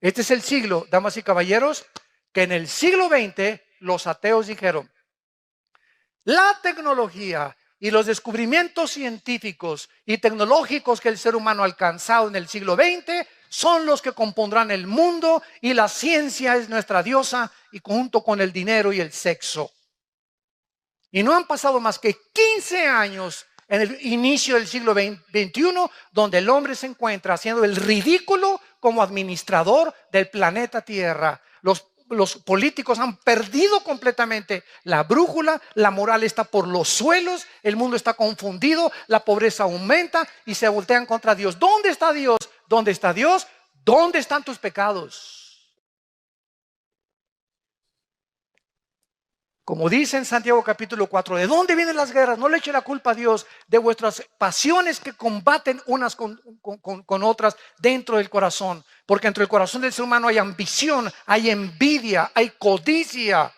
Este es el siglo, damas y caballeros, que en el siglo XX los ateos dijeron: la tecnología y los descubrimientos científicos y tecnológicos que el ser humano ha alcanzado en el siglo XX son los que compondrán el mundo, y la ciencia es nuestra diosa, y junto con el dinero y el sexo. Y no han pasado más que 15 años en el inicio del siglo XXI, donde el hombre se encuentra haciendo el ridículo como administrador del planeta Tierra. Los políticos han perdido completamente la brújula, la moral está por los suelos, el mundo está confundido, la pobreza aumenta y se voltean contra Dios. ¿Dónde está Dios? ¿Dónde está Dios? ¿Dónde están tus pecados? Como dice en Santiago capítulo 4, ¿de dónde vienen las guerras? No le eche la culpa a Dios de vuestras pasiones que combaten unas con otras dentro del corazón. Porque dentro del corazón del ser humano hay ambición, hay envidia, hay codicia.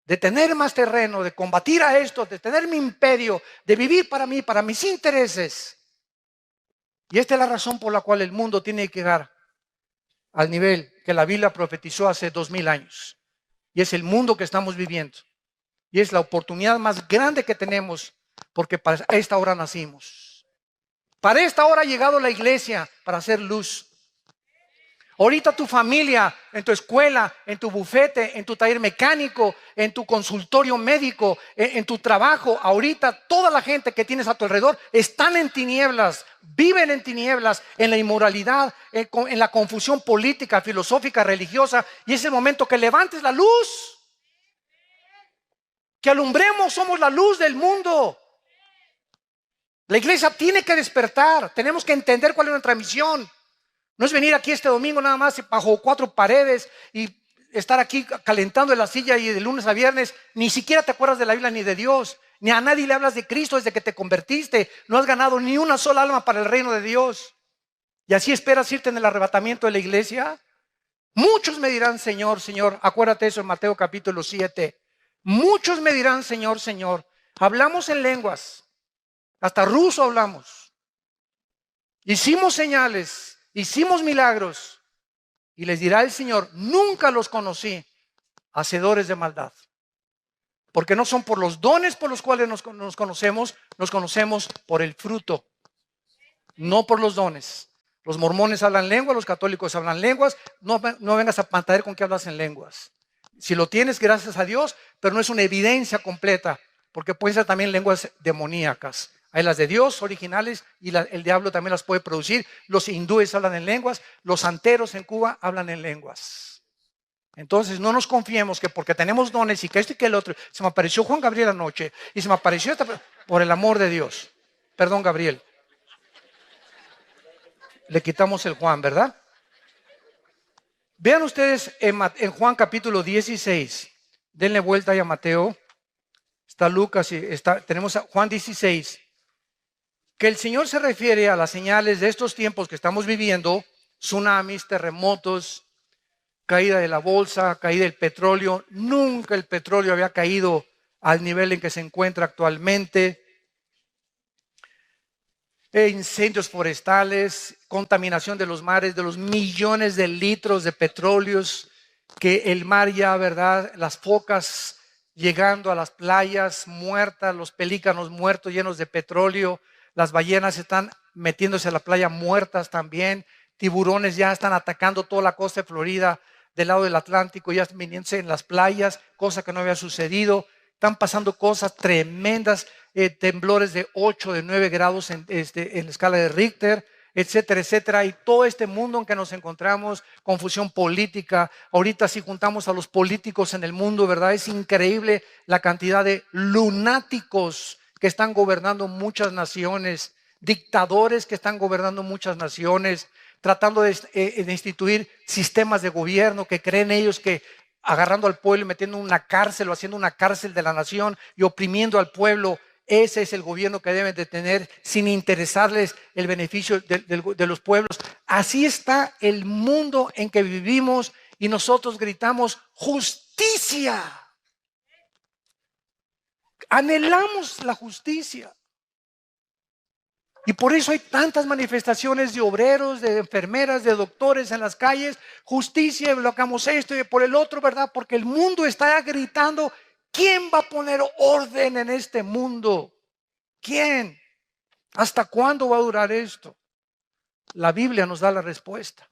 De tener más terreno, de combatir a esto, de tener mi imperio, de vivir para mí, para mis intereses. Y esta es la razón por la cual el mundo tiene que llegar al nivel que la Biblia profetizó hace 2000 años. Y es el mundo que estamos viviendo. Y es la oportunidad más grande que tenemos, porque para esta hora nacimos. Para esta hora ha llegado la iglesia para hacer luz. Ahorita tu familia, en tu escuela, en tu bufete, en tu taller mecánico, en tu consultorio médico, en tu trabajo, ahorita toda la gente que tienes a tu alrededor están en tinieblas, viven en tinieblas, en la inmoralidad, en la confusión política, filosófica, religiosa. Y es el momento que levantes la luz, que alumbremos, somos la luz del mundo. La iglesia tiene que despertar, tenemos que entender cuál es nuestra misión. No es venir aquí este domingo nada más bajo 4 paredes y estar aquí calentando en la silla y de lunes a viernes. Ni siquiera te acuerdas de la Biblia ni de Dios. Ni a nadie le hablas de Cristo desde que te convertiste. No has ganado ni una sola alma para el reino de Dios. ¿Y así esperas irte en el arrebatamiento de la iglesia? Muchos me dirán: Señor, Señor. Acuérdate eso en Mateo capítulo 7. Muchos me dirán: Señor, Señor. Hablamos en lenguas. Hasta ruso hablamos. Hicimos señales. Hicimos milagros. Y les dirá el Señor: nunca los conocí, hacedores de maldad. Porque no son por los dones por los cuales nos conocemos por el fruto, no por los dones. Los mormones hablan lenguas, los católicos hablan lenguas. No vengas a pantallar con que hablas en lenguas. Si lo tienes, gracias a Dios, pero no es una evidencia completa, porque pueden ser también lenguas demoníacas. Hay las de Dios originales y el diablo también las puede producir. Los hindúes hablan en lenguas, los santeros en Cuba hablan en lenguas. Entonces no nos confiemos que porque tenemos dones y que esto y que el otro. Se me apareció Juan Gabriel anoche y se me apareció por el amor de Dios. Perdón, Gabriel. Le quitamos el Juan, ¿verdad? Vean ustedes en Juan capítulo 16. Denle vuelta ahí a Mateo. Está Lucas y tenemos a Juan 16. Que el Señor se refiere a las señales de estos tiempos que estamos viviendo: tsunamis, terremotos, caída de la bolsa, caída del petróleo. Nunca el petróleo había caído al nivel en que se encuentra actualmente. Incendios forestales, contaminación de los mares, de los millones de litros de petróleos que el mar ya, ¿verdad? Las focas llegando a las playas muertas, los pelícanos muertos llenos de petróleo. Las ballenas están metiéndose a la playa muertas también. Tiburones ya están atacando toda la costa de Florida del lado del Atlántico, ya viniéndose en las playas, cosa que no había sucedido. Están pasando cosas tremendas, temblores de 8, de 9 grados en la escala de Richter. etcétera, etcétera. Y todo este mundo en que nos encontramos, confusión política. Ahorita si juntamos a los políticos en el mundo, ¿verdad? Es increíble la cantidad de lunáticos que están gobernando muchas naciones, dictadores que están gobernando muchas naciones, tratando de instituir sistemas de gobierno que creen ellos que agarrando al pueblo y metiendo en una cárcel o haciendo una cárcel de la nación y oprimiendo al pueblo. Ese es el gobierno que deben de tener sin interesarles el beneficio de los pueblos. Así está el mundo en que vivimos y nosotros gritamos justicia. Anhelamos la justicia. Y por eso hay tantas manifestaciones de obreros, de enfermeras, de doctores en las calles. Justicia, bloqueamos esto y por el otro, ¿verdad? Porque el mundo está gritando, ¿quién va a poner orden en este mundo? ¿Quién? ¿Hasta cuándo va a durar esto? La Biblia nos da la respuesta.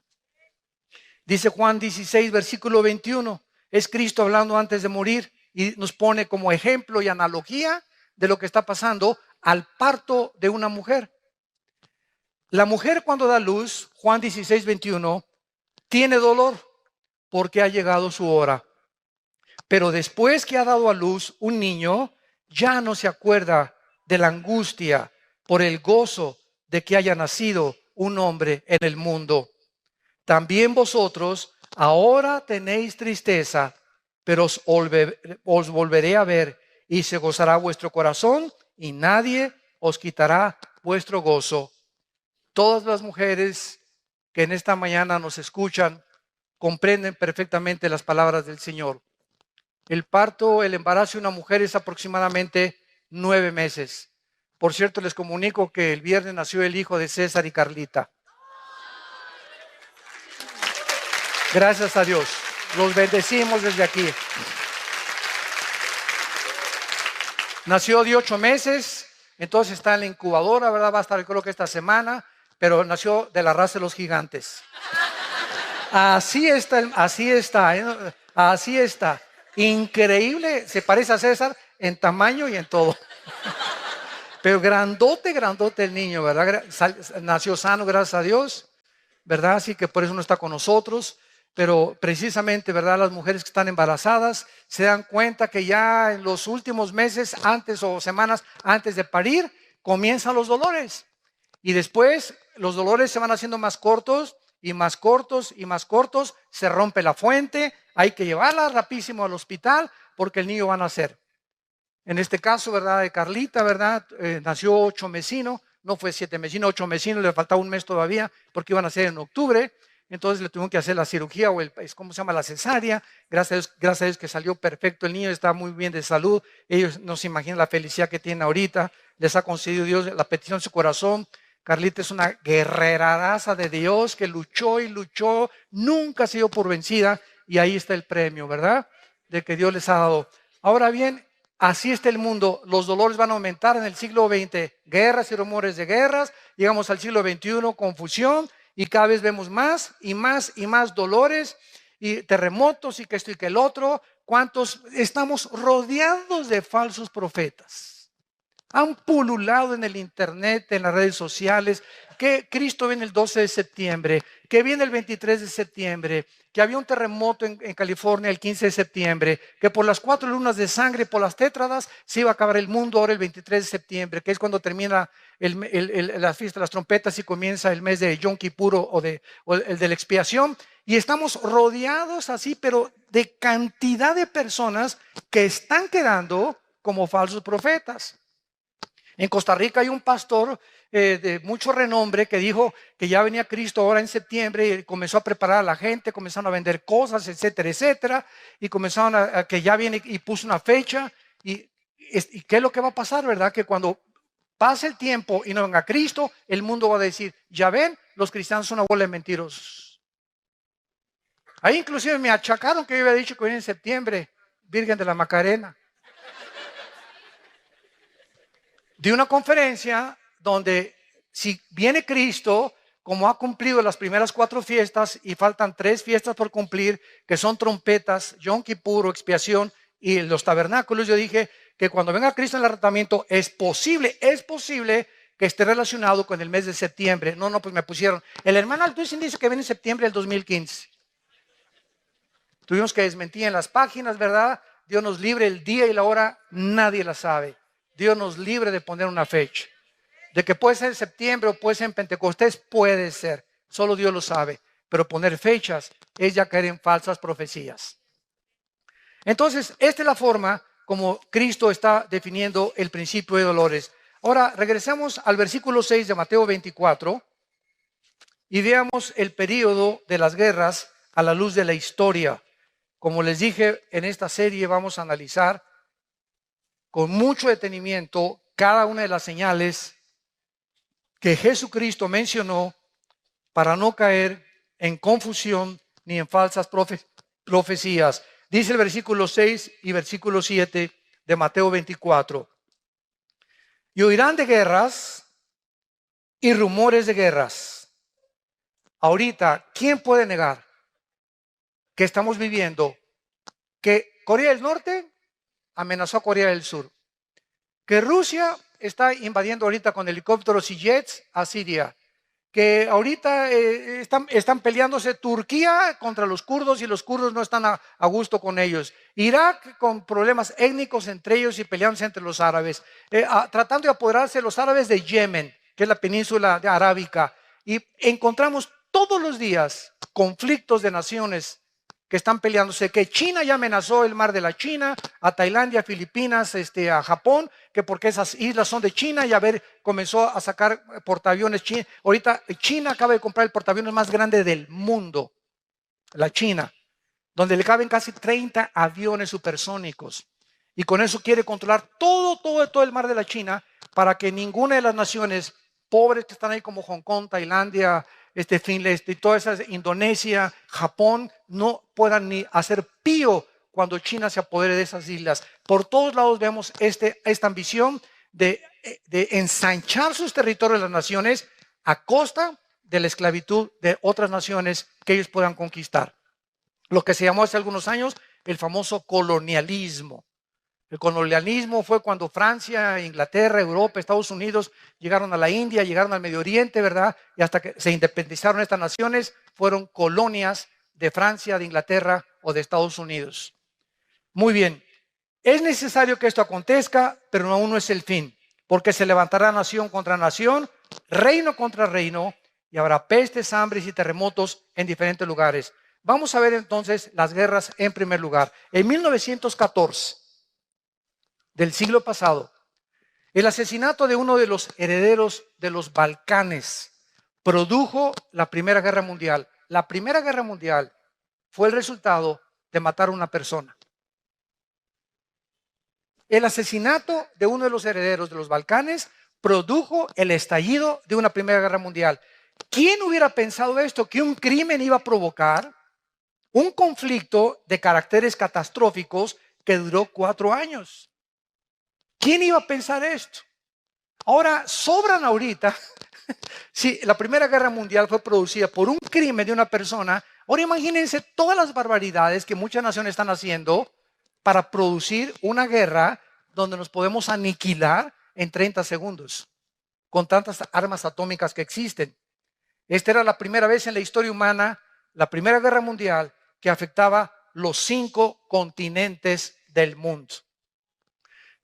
Dice Juan 16, versículo 21. Es Cristo hablando antes de morir y nos pone como ejemplo y analogía de lo que está pasando al parto de una mujer. La mujer cuando da luz, Juan 16, 21, tiene dolor porque ha llegado su hora. Pero después que ha dado a luz un niño, ya no se acuerda de la angustia por el gozo de que haya nacido un hombre en el mundo. También vosotros ahora tenéis tristeza, pero os volveré a ver y se gozará vuestro corazón y nadie os quitará vuestro gozo. Todas las mujeres que en esta mañana nos escuchan comprenden perfectamente las palabras del Señor. El parto, el embarazo de una mujer es aproximadamente 9 meses. Por cierto, les comunico que el viernes nació el hijo de César y Carlita. Gracias a Dios. Los bendecimos desde aquí. Nació de 8 meses, entonces está en la incubadora, ¿verdad? Va a estar, creo que esta semana, pero nació de la raza de los gigantes. Así está. Increíble, se parece a César en tamaño y en todo. Pero grandote el niño, ¿verdad? Nació sano, gracias a Dios, ¿verdad? Así que por eso no está con nosotros. Pero precisamente, ¿verdad? Las mujeres que están embarazadas se dan cuenta que ya en los últimos meses antes o semanas antes de parir, comienzan los dolores. Y después los dolores se van haciendo más cortos y más cortos y más cortos. Se rompe la fuente, hay que llevarla rapidísimo al hospital porque el niño va a nacer. En este caso, ¿verdad? De Carlita, ¿verdad? Nació 8 mesino, no fue 7 mesino, 8 mesino, le faltaba un mes todavía porque iban a nacer en octubre. Entonces le tuvieron que hacer la cirugía o ¿cómo se llama? La cesárea. Gracias a Dios que salió perfecto. El niño está muy bien de salud. Ellos no se imaginan la felicidad que tiene ahorita. Les ha concedido Dios la petición de su corazón. Carlita es una guerreraza de Dios que luchó y luchó. Nunca se dio por vencida. Y ahí está el premio, ¿verdad? De que Dios les ha dado. Ahora bien, así está el mundo. Los dolores van a aumentar en el siglo XX. Guerras y rumores de guerras. Llegamos al siglo XXI, confusión. Y cada vez vemos más y más y más dolores y terremotos y que esto y que el otro. ¿Cuántos estamos rodeados de falsos profetas? Han pululado en el internet, en las redes sociales, que Cristo viene el 12 de septiembre, que viene el 23 de septiembre, que había un terremoto en California el 15 de septiembre, que por las 4 lunas de sangre, por las tétradas, se iba a acabar el mundo ahora el 23 de septiembre, que es cuando termina la fiesta de las trompetas y comienza el mes de Yom Kippur o el de la expiación. Y estamos rodeados así, pero de cantidad de personas que están quedando como falsos profetas. En Costa Rica hay un pastor de mucho renombre que dijo que ya venía Cristo ahora en septiembre y comenzó a preparar a la gente, comenzaron a vender cosas, etcétera, etcétera, y comenzaron a que ya viene y puso una fecha. ¿Y qué es lo que va a pasar, verdad? Que cuando pase el tiempo y no venga Cristo, el mundo va a decir, ya ven, los cristianos son una bola de mentirosos. Ahí inclusive me achacaron que yo había dicho que viene en septiembre, Virgen de la Macarena. De una conferencia donde si viene Cristo, como ha cumplido las primeras 4 fiestas y faltan 3 fiestas por cumplir, que son trompetas, Yom Kippur, expiación y los tabernáculos, yo dije que cuando venga Cristo en el arrebatamiento es posible que esté relacionado con el mes de septiembre. No, pues me pusieron. El hermano Altucin dice que viene en septiembre del 2015. Tuvimos que desmentir en las páginas, ¿verdad? Dios nos libre, el día y la hora nadie la sabe. Dios nos libre de poner una fecha. De que puede ser en septiembre o puede ser en Pentecostés, puede ser. Solo Dios lo sabe. Pero poner fechas es ya caer en falsas profecías. Entonces, esta es la forma como Cristo está definiendo el principio de dolores. Ahora, regresemos al versículo 6 de Mateo 24 y veamos el período de las guerras a la luz de la historia. Como les dije, en esta serie vamos a analizar con mucho detenimiento cada una de las señales que Jesucristo mencionó para no caer en confusión ni en falsas profecías. Dice el versículo 6 y versículo 7 de Mateo 24. Y oirán de guerras y rumores de guerras. Ahorita, ¿quién puede negar que estamos viviendo que Corea del Norte amenazó a Corea del Sur? Que Rusia está invadiendo ahorita con helicópteros y jets a Siria. Que ahorita están peleándose Turquía contra los kurdos y los kurdos no están a gusto con ellos. Irak con problemas étnicos entre ellos y peleándose entre los árabes. Tratando de apoderarse los árabes de Yemen, que es la península arábica. Y encontramos todos los días conflictos de naciones que están peleándose, que China ya amenazó el mar de la China, a Tailandia, a Filipinas, a Japón, que porque esas islas son de China y comenzó a sacar portaaviones. Ahorita China acaba de comprar el portaaviones más grande del mundo, la China, donde le caben casi 30 aviones supersónicos. Y con eso quiere controlar todo el mar de la China para que ninguna de las naciones pobres que están ahí como Hong Kong, Tailandia, Finlandia, todas esas, Indonesia, Japón, no puedan ni hacer pío cuando China se apodere de esas islas. Por todos lados vemos esta ambición de ensanchar sus territorios de las naciones a costa de la esclavitud de otras naciones que ellos puedan conquistar. Lo que se llamó hace algunos años el famoso colonialismo. El colonialismo fue cuando Francia, Inglaterra, Europa, Estados Unidos llegaron a la India, llegaron al Medio Oriente, ¿verdad? Y hasta que se independizaron estas naciones, fueron colonias de Francia, de Inglaterra o de Estados Unidos. Muy bien, es necesario que esto acontezca, pero aún no es el fin, porque se levantará nación contra nación, reino contra reino, y habrá pestes, hambres y terremotos en diferentes lugares. Vamos a ver entonces las guerras en primer lugar. En 1914. Del siglo pasado, el asesinato de uno de los herederos de los Balcanes produjo la Primera Guerra Mundial. La Primera Guerra Mundial fue el resultado de matar a una persona. El asesinato de uno de los herederos de los Balcanes produjo el estallido de una Primera Guerra Mundial. ¿Quién hubiera pensado esto? Que un crimen iba a provocar un conflicto de caracteres catastróficos que duró 4 años. ¿Quién iba a pensar esto? Ahora, sobran ahorita, si la Primera Guerra Mundial fue producida por un crimen de una persona, ahora imagínense todas las barbaridades que muchas naciones están haciendo para producir una guerra donde nos podemos aniquilar en 30 segundos, con tantas armas atómicas que existen. Esta era la primera vez en la historia humana, la Primera Guerra Mundial, que afectaba los 5 continentes del mundo.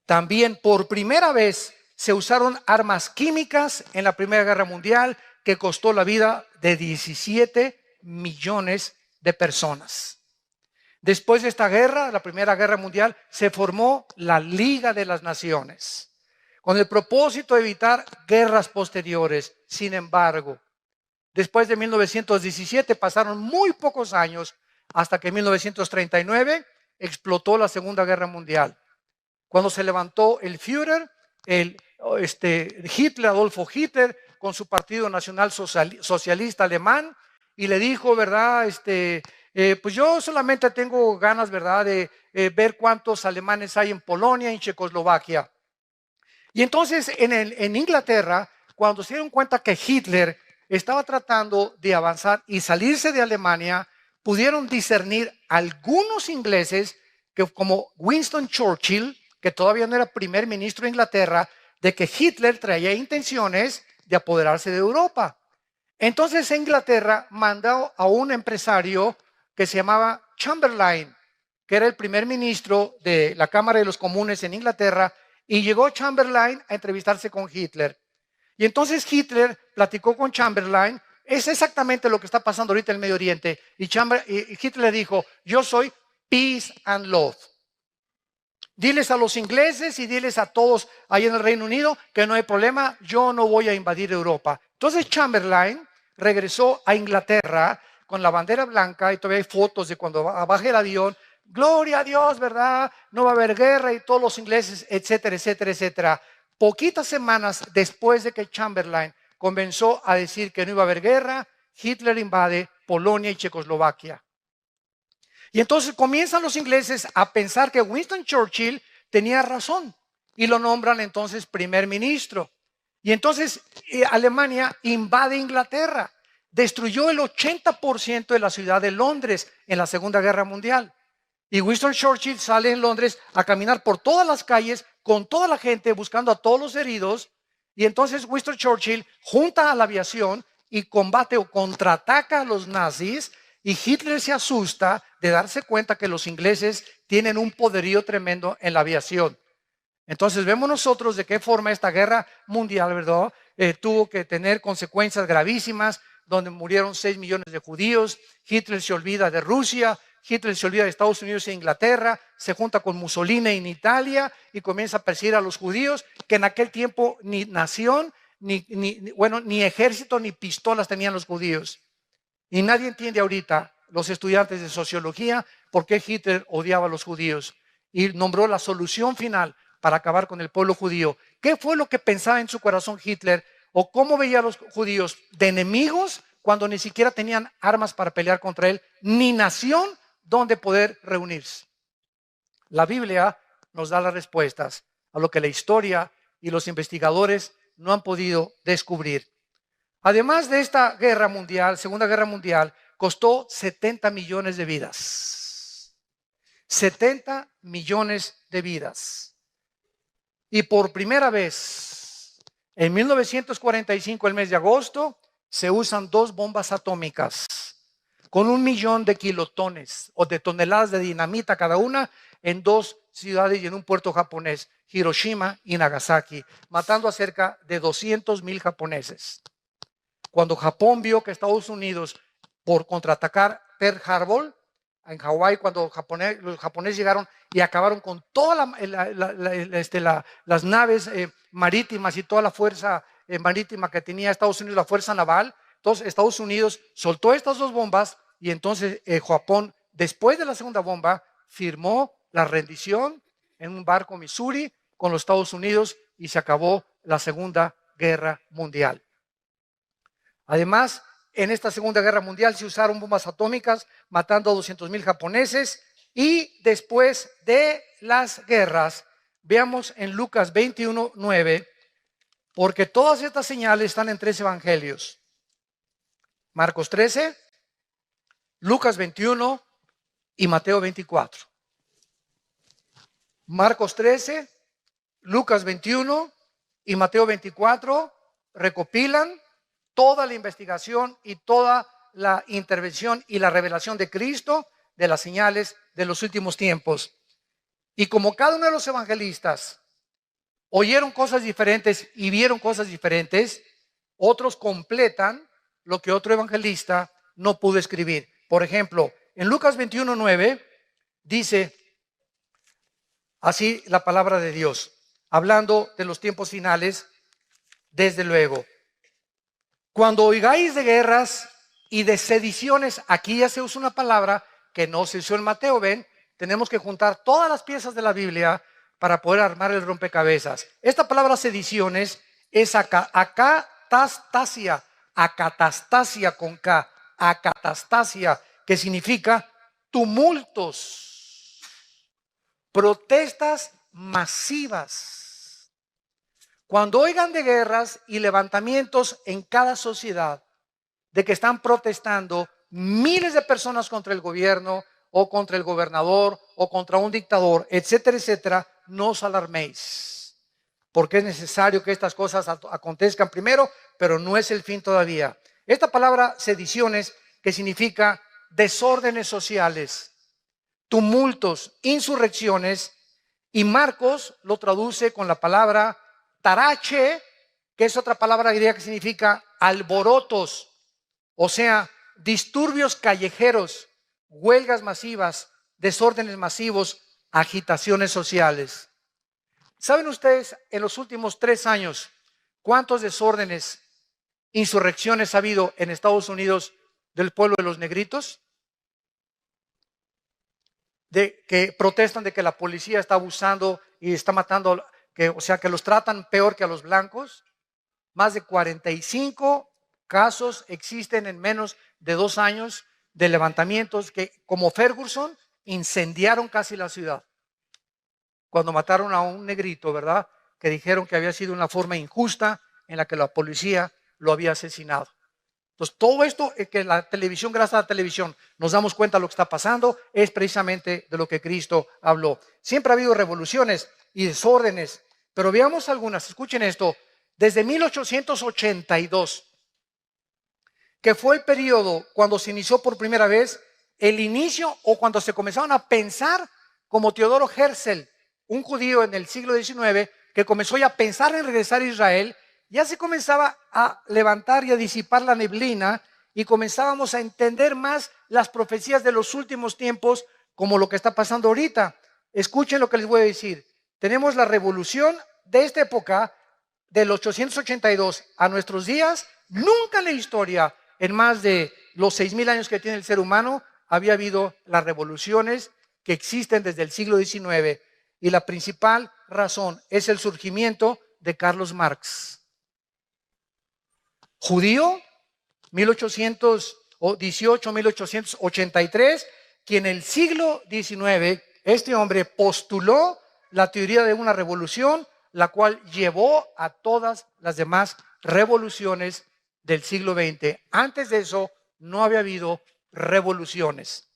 También por primera vez se usaron armas químicas en la Primera Guerra Mundial que costó la vida de 17 millones de personas. Después de esta guerra, la Primera Guerra Mundial, se formó la Liga de las Naciones con el propósito de evitar guerras posteriores. Sin embargo, después de 1917 pasaron muy pocos años hasta que en 1939 explotó la Segunda Guerra Mundial. Cuando se levantó el Führer, Hitler, Adolfo Hitler, con su Partido Nacional Socialista Alemán, y le dijo, ¿verdad? Pues yo solamente tengo ganas, ¿verdad?, de ver cuántos alemanes hay en Polonia y en Checoslovaquia. Y entonces en Inglaterra, cuando se dieron cuenta que Hitler estaba tratando de avanzar y salirse de Alemania, pudieron discernir algunos ingleses que, como Winston Churchill, que todavía no era primer ministro de Inglaterra, de que Hitler traía intenciones de apoderarse de Europa. Entonces Inglaterra mandó a un empresario que se llamaba Chamberlain, que era el primer ministro de la Cámara de los Comunes en Inglaterra, y llegó Chamberlain a entrevistarse con Hitler. Y entonces Hitler platicó con Chamberlain. Es exactamente lo que está pasando ahorita en el Medio Oriente. Y Hitler le dijo, yo soy peace and love. Diles a los ingleses y diles a todos ahí en el Reino Unido que no hay problema, yo no voy a invadir Europa. Entonces Chamberlain regresó a Inglaterra con la bandera blanca, y todavía hay fotos de cuando baja el avión. Gloria a Dios, ¿verdad? No va a haber guerra, y todos los ingleses, etcétera, etcétera, etcétera. Poquitas semanas después de que Chamberlain comenzó a decir que no iba a haber guerra, Hitler invade Polonia y Checoslovaquia. Y entonces comienzan los ingleses a pensar que Winston Churchill tenía razón y lo nombran entonces primer ministro. Y entonces Alemania invade Inglaterra, destruyó el 80% de la ciudad de Londres en la Segunda Guerra Mundial. Y Winston Churchill sale en Londres a caminar por todas las calles con toda la gente buscando a todos los heridos. Y entonces Winston Churchill junta a la aviación y combate o contraataca a los nazis. Y Hitler se asusta de darse cuenta que los ingleses tienen un poderío tremendo en la aviación. Entonces vemos nosotros de qué forma esta guerra mundial, ¿verdad? Tuvo que tener consecuencias gravísimas, donde murieron 6 millones de judíos. Hitler se olvida de Rusia, Hitler se olvida de Estados Unidos e Inglaterra, se junta con Mussolini en Italia y comienza a perseguir a los judíos, que en aquel tiempo ni nación, ni ejército, ni pistolas tenían los judíos. Y nadie entiende ahorita, los estudiantes de sociología, por qué Hitler odiaba a los judíos y nombró la solución final para acabar con el pueblo judío. ¿Qué fue lo que pensaba en su corazón Hitler? ¿O cómo veía a los judíos? ¿De enemigos cuando ni siquiera tenían armas para pelear contra él, ni nación donde poder reunirse? La Biblia nos da las respuestas a lo que la historia y los investigadores no han podido descubrir. Además de esta guerra mundial, Segunda Guerra Mundial, costó 70 millones de vidas. 70 millones de vidas. Y por primera vez, en 1945, el mes de agosto, se usan 2 bombas atómicas con 1 millón de kilotones o de toneladas de dinamita cada una en 2 ciudades y en un puerto japonés, Hiroshima y Nagasaki, matando a cerca de 200,000 japoneses. Cuando Japón vio que Estados Unidos, por contraatacar Pearl Harbor en Hawái, cuando los japoneses llegaron y acabaron con todas las naves marítimas y toda la fuerza marítima que tenía Estados Unidos, la fuerza naval, entonces Estados Unidos soltó estas 2 bombas y entonces Japón, después de la segunda bomba, firmó la rendición en un barco Missouri con los Estados Unidos y se acabó la Segunda Guerra Mundial. Además, en esta Segunda Guerra Mundial se usaron bombas atómicas matando a 200,000 japoneses. Y después de las guerras, veamos en Lucas 21:9, porque todas estas señales están en 3 evangelios. Marcos 13, Lucas 21 y Mateo 24. Marcos 13, Lucas 21 y Mateo 24 recopilan toda la investigación y toda la intervención y la revelación de Cristo de las señales de los últimos tiempos. Y como cada uno de los evangelistas oyeron cosas diferentes y vieron cosas diferentes, otros completan lo que otro evangelista no pudo escribir. Por ejemplo, en Lucas 21:9 dice así la palabra de Dios, hablando de los tiempos finales, desde luego. Cuando oigáis de guerras y de sediciones, aquí ya se usa una palabra que no se usó en Mateo, ven, tenemos que juntar todas las piezas de la Biblia para poder armar el rompecabezas. Esta palabra sediciones es acatastasia con K, acatastasia, que significa tumultos, protestas masivas. Cuando oigan de guerras y levantamientos en cada sociedad, de que están protestando miles de personas contra el gobierno o contra el gobernador o contra un dictador, etcétera, etcétera, no os alarméis. porque es necesario que estas cosas acontezcan primero, pero no es el fin todavía. Esta palabra sediciones, que significa desórdenes sociales, tumultos, insurrecciones, y Marcos lo traduce con la palabra tarache, que es otra palabra griega que significa alborotos, o sea, disturbios callejeros, huelgas masivas, desórdenes masivos, agitaciones sociales. ¿Saben ustedes en los últimos 3 años cuántos desórdenes, insurrecciones ha habido en Estados Unidos del pueblo de los negritos? De que protestan de que la policía está abusando y está matando, o sea, que los tratan peor que a los blancos. Más de 45 casos existen en menos de 2 años de levantamientos que, como Ferguson, incendiaron casi la ciudad. Cuando mataron a un negrito, ¿verdad? Que dijeron que había sido una forma injusta en la que la policía lo había asesinado. Entonces, todo esto que la televisión, gracias a la televisión, nos damos cuenta de lo que está pasando, es precisamente de lo que Cristo habló. Siempre ha habido revoluciones y desórdenes, pero veamos algunas. Escuchen esto. Desde 1882, que fue el periodo cuando se inició por primera vez el inicio, o cuando se comenzaron a pensar, como Teodoro Herzl, un judío en el siglo XIX, que comenzó ya a pensar en regresar a Israel. Ya se comenzaba a levantar y a disipar la neblina, y comenzábamos a entender más las profecías de los últimos tiempos, como lo que está pasando ahorita. Escuchen lo que les voy a decir. Tenemos la revolución de esta época, del 882 a nuestros días. Nunca en la historia, en más de los 6,000 años que tiene el ser humano, había habido las revoluciones que existen desde el siglo XIX. Y la principal razón es el surgimiento de Carlos Marx. Judío, 1818-1883, quien en el siglo XIX, este hombre postuló la teoría de una revolución, la cual llevó a todas las demás revoluciones del siglo XX. Antes de eso, no había habido revoluciones.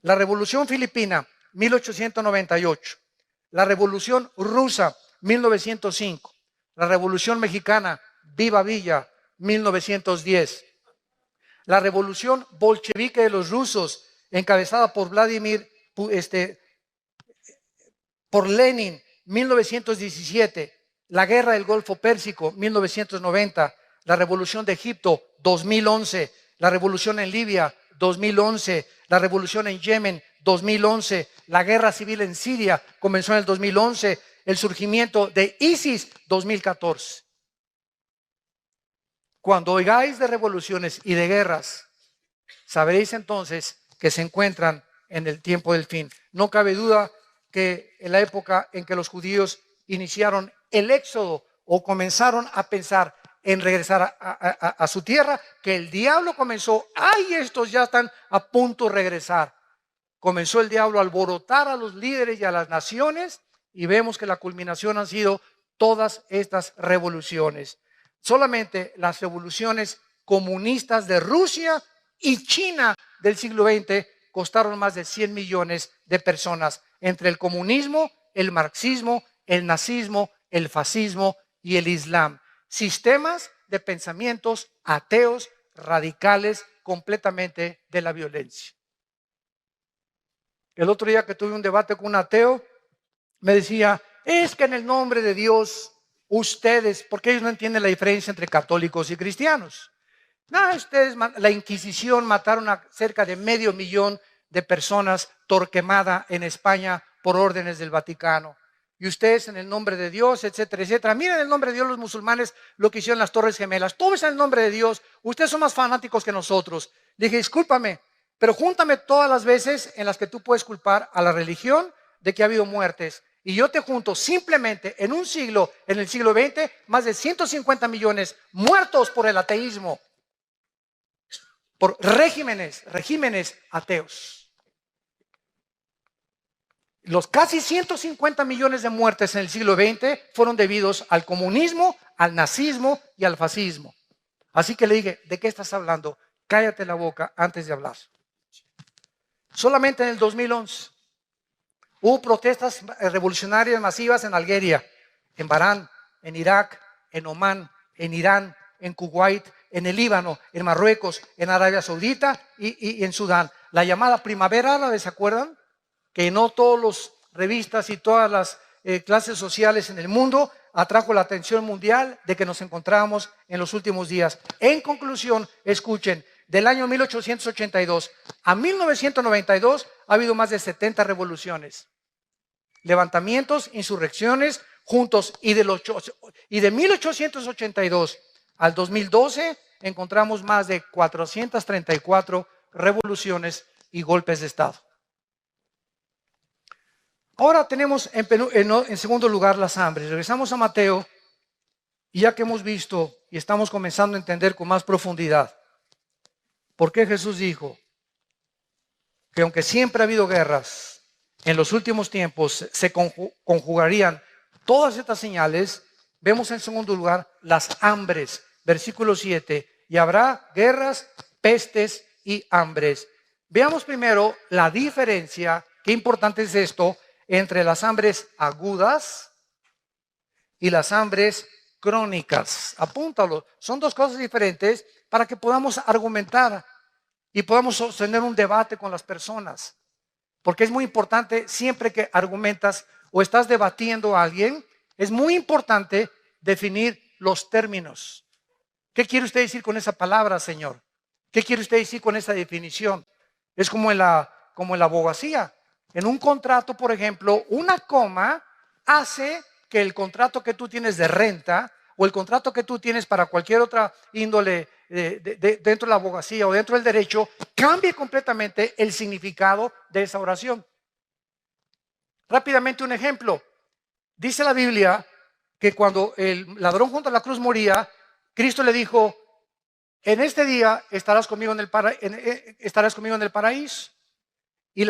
La Revolución Filipina, 1898. La Revolución Rusa, 1905. La Revolución Mexicana, Viva Villa, 1910. La revolución bolchevique de los rusos, encabezada por por Lenin, 1917. La guerra del Golfo Pérsico, 1990. La revolución de Egipto, 2011. La revolución en Libia, 2011. La revolución en Yemen, 2011. La guerra civil en Siria comenzó en el 2011. El surgimiento de ISIS, 2014. Cuando oigáis de revoluciones y de guerras, sabréis entonces que se encuentran en el tiempo del fin. No cabe duda que en la época en que los judíos iniciaron el éxodo, o comenzaron a pensar en regresar a su tierra, que el diablo comenzó, ¡ay, estos ya están a punto de regresar! Comenzó el diablo a alborotar a los líderes y a las naciones, y vemos que la culminación han sido todas estas revoluciones. Solamente las revoluciones comunistas de Rusia y China del siglo XX costaron más de 100 millones de personas, entre el comunismo, el marxismo, el nazismo, el fascismo y el islam. Sistemas de pensamientos ateos, radicales, completamente de la violencia. El otro día que tuve un debate con un ateo, me decía, es que en el nombre de Dios, ustedes, porque ellos no entienden la diferencia entre católicos y cristianos. No, ustedes, la Inquisición, mataron a cerca de 500,000 de personas, Torquemada en España por órdenes del Vaticano. Y ustedes en el nombre de Dios, etcétera, etcétera. Miren en el nombre de Dios los musulmanes lo que hicieron en las Torres Gemelas. Todo es en el nombre de Dios. Ustedes son más fanáticos que nosotros. Le dije, discúlpame, pero júntame todas las veces en las que tú puedes culpar a la religión de que ha habido muertes. Y yo te junto simplemente en un siglo, en el siglo XX, más de 150 millones muertos por el ateísmo, por regímenes ateos. Los casi 150 millones de muertes en el siglo XX fueron debidos al comunismo, al nazismo y al fascismo. Así que le dije, ¿de qué estás hablando? Cállate la boca antes de hablar. Solamente en el 2011 hubo protestas revolucionarias masivas en Algeria, en Barán, en Irak, en Omán, en Irán, en Kuwait, en el Líbano, en Marruecos, en Arabia Saudita y en Sudán. La llamada primavera árabe, ¿se acuerdan? Que no todas las revistas y todas las clases sociales en el mundo atrajo la atención mundial de que nos encontrábamos en los últimos días. En conclusión, escuchen, del año 1882 a 1992 ha habido más de 70 revoluciones, levantamientos, insurrecciones juntos, y de 1882 al 2012 encontramos más de 434 revoluciones y golpes de Estado. Ahora tenemos en segundo lugar las hambres. Regresamos a Mateo, y ya que hemos visto y estamos comenzando a entender con más profundidad por qué Jesús dijo que aunque siempre ha habido guerras, en los últimos tiempos se conjugarían todas estas señales, vemos en segundo lugar las hambres. Versículo 7, y habrá guerras, pestes y hambres. Veamos primero la diferencia, qué importante es esto, entre las hambres agudas y las hambres crónicas. Apúntalo, son dos cosas diferentes para que podamos argumentar y podamos sostener un debate con las personas. Porque es muy importante, siempre que argumentas o estás debatiendo a alguien, es muy importante definir los términos. ¿Qué quiere usted decir con esa palabra, señor? ¿Qué quiere usted decir con esa definición? Es como en la abogacía. En un contrato, por ejemplo, una coma hace que el contrato que tú tienes de renta o el contrato que tú tienes para cualquier otra índole dentro de la abogacía o dentro del derecho cambie completamente el significado de esa oración. Rápidamente un ejemplo. Dice la Biblia que cuando el ladrón junto a la cruz moría, Cristo le dijo: en este día estarás conmigo en el paraíso. Y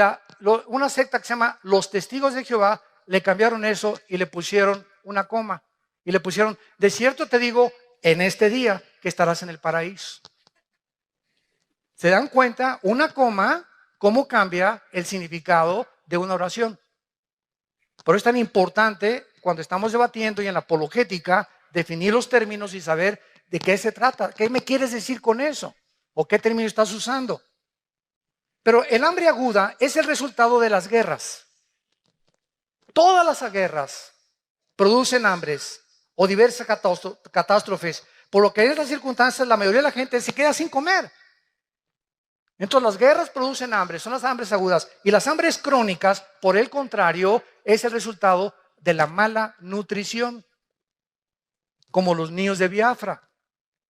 una secta que se llama Los Testigos de Jehová le cambiaron eso y le pusieron una coma. Y le pusieron: de cierto te digo, en este día que estarás en el paraíso. ¿Se dan cuenta? Una coma, cómo cambia el significado de una oración. Por eso es tan importante cuando estamos debatiendo y en la apologética definir los términos y saber de qué se trata. ¿Qué me quieres decir con eso? ¿O qué término estás usando? Pero el hambre aguda es el resultado de las guerras. Todas las guerras producen hambres o diversas catástrofes, por lo que en estas circunstancias la mayoría de la gente se queda sin comer. Entonces las guerras producen hambre, son las hambres agudas. Y las hambres crónicas, por el contrario, es el resultado de la mala nutrición, como los niños de Biafra,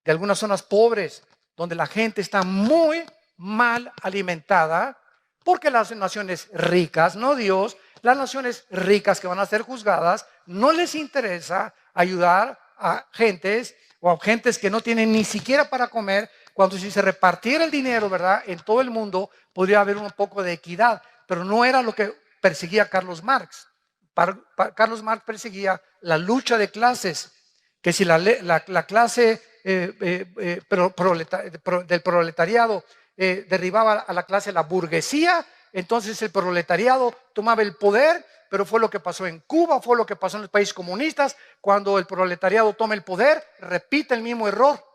de algunas zonas pobres, donde la gente está muy mal alimentada, porque las naciones ricas, no Dios, las naciones ricas que van a ser juzgadas, no les interesa ayudar a gentes o a gentes que no tienen ni siquiera para comer, cuando si se repartiera el dinero, ¿verdad?, en todo el mundo, podría haber un poco de equidad, pero no era lo que perseguía Carlos Marx. Carlos Marx perseguía la lucha de clases, que si la clase del proletariado derribaba a la clase, la burguesía, entonces el proletariado tomaba el poder. Pero fue lo que pasó en Cuba, fue lo que pasó en los países comunistas. Cuando el proletariado toma el poder, repite el mismo error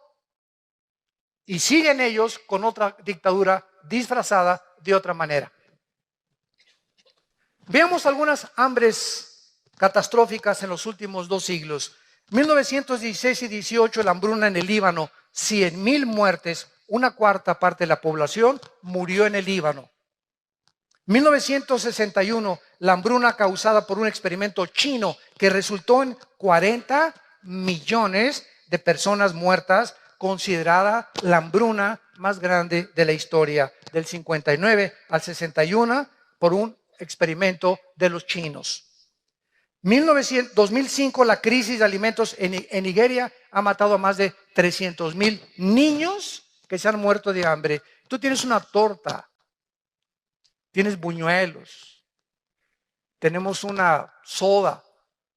y siguen ellos con otra dictadura disfrazada de otra manera. Veamos algunas hambres catastróficas en los últimos 2 siglos. 1916 y 18, la hambruna en el Líbano, 100,000 muertes, 1/4 parte de la población murió en el Líbano. 1961, la hambruna causada por un experimento chino que resultó en 40 millones de personas muertas, considerada la hambruna más grande de la historia, del 59 al 61, por un experimento de los chinos. 2005, la crisis de alimentos en Nigeria ha matado a más de 300,000 niños que se han muerto de hambre. Tú tienes una torta, tienes buñuelos, tenemos una soda,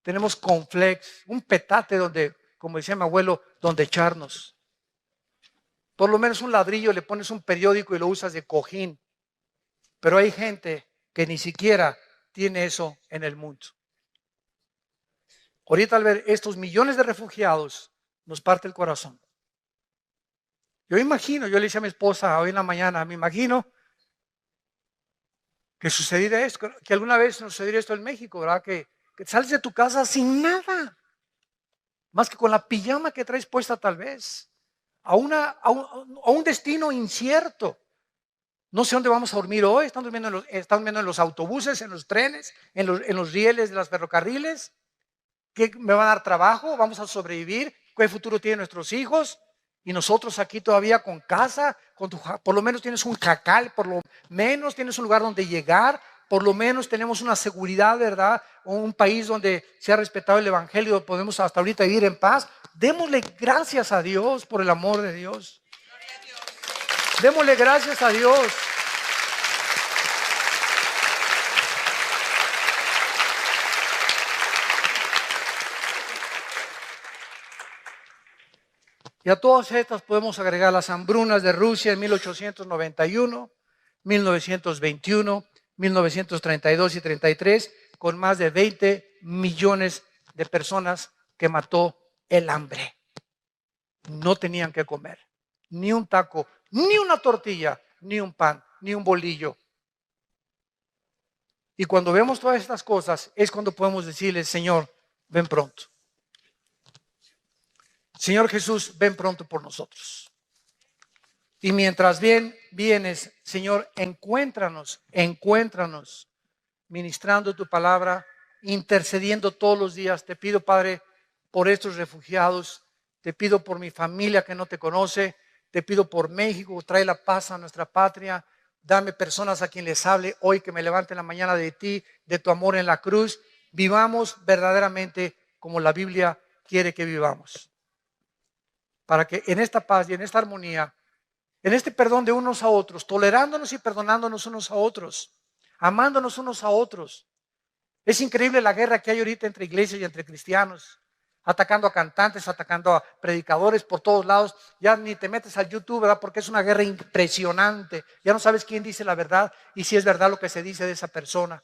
tenemos cornflakes, un petate donde, como decía mi abuelo, donde echarnos. Por lo menos un ladrillo, le pones un periódico y lo usas de cojín. Pero hay gente que ni siquiera tiene eso en el mundo. Ahorita al ver estos millones de refugiados, nos parte el corazón. Yo imagino, yo le dije a mi esposa hoy en la mañana, me imagino que sucediera esto, que alguna vez nos sucediera esto en México, ¿verdad? Que sales de tu casa sin nada, más que con la pijama que traes puesta tal vez, a un destino incierto. No sé dónde vamos a dormir hoy, están durmiendo en los autobuses, en los trenes, en los rieles de los ferrocarriles. ¿Qué me va a dar trabajo? ¿Vamos a sobrevivir? ¿Qué futuro tienen nuestros hijos? Y nosotros aquí todavía con casa, por lo menos tienes un jacal, por lo menos tienes un lugar donde llegar, por lo menos tenemos una seguridad, ¿verdad? Un país donde se ha respetado el evangelio, podemos hasta ahorita vivir en paz. Démosle gracias a Dios por el amor de Dios. Démosle gracias a Dios. Y a todas estas podemos agregar las hambrunas de Rusia en 1891, 1921, 1932 y 33, con más de 20 millones de personas que mató el hambre. No tenían que comer, ni un taco, ni una tortilla, ni un pan, ni un bolillo. Y cuando vemos todas estas cosas, es cuando podemos decirle, Señor, ven pronto. Señor Jesús, ven pronto por nosotros. Y mientras vienes, Señor, encuéntranos, ministrando tu palabra, intercediendo todos los días. Te pido, Padre, por estos refugiados. Te pido por mi familia que no te conoce. Te pido por México, trae la paz a nuestra patria. Dame personas a quien les hable hoy, que me levanten la mañana de ti, de tu amor en la cruz. Vivamos verdaderamente como la Biblia quiere que vivamos. Para que en esta paz y en esta armonía, en este perdón de unos a otros, tolerándonos y perdonándonos unos a otros, amándonos unos a otros. Es increíble la guerra que hay ahorita entre iglesias y entre cristianos, atacando a cantantes, atacando a predicadores por todos lados. Ya ni te metes al YouTube, ¿verdad? Porque es una guerra impresionante. Ya no sabes quién dice la verdad y si es verdad lo que se dice de esa persona.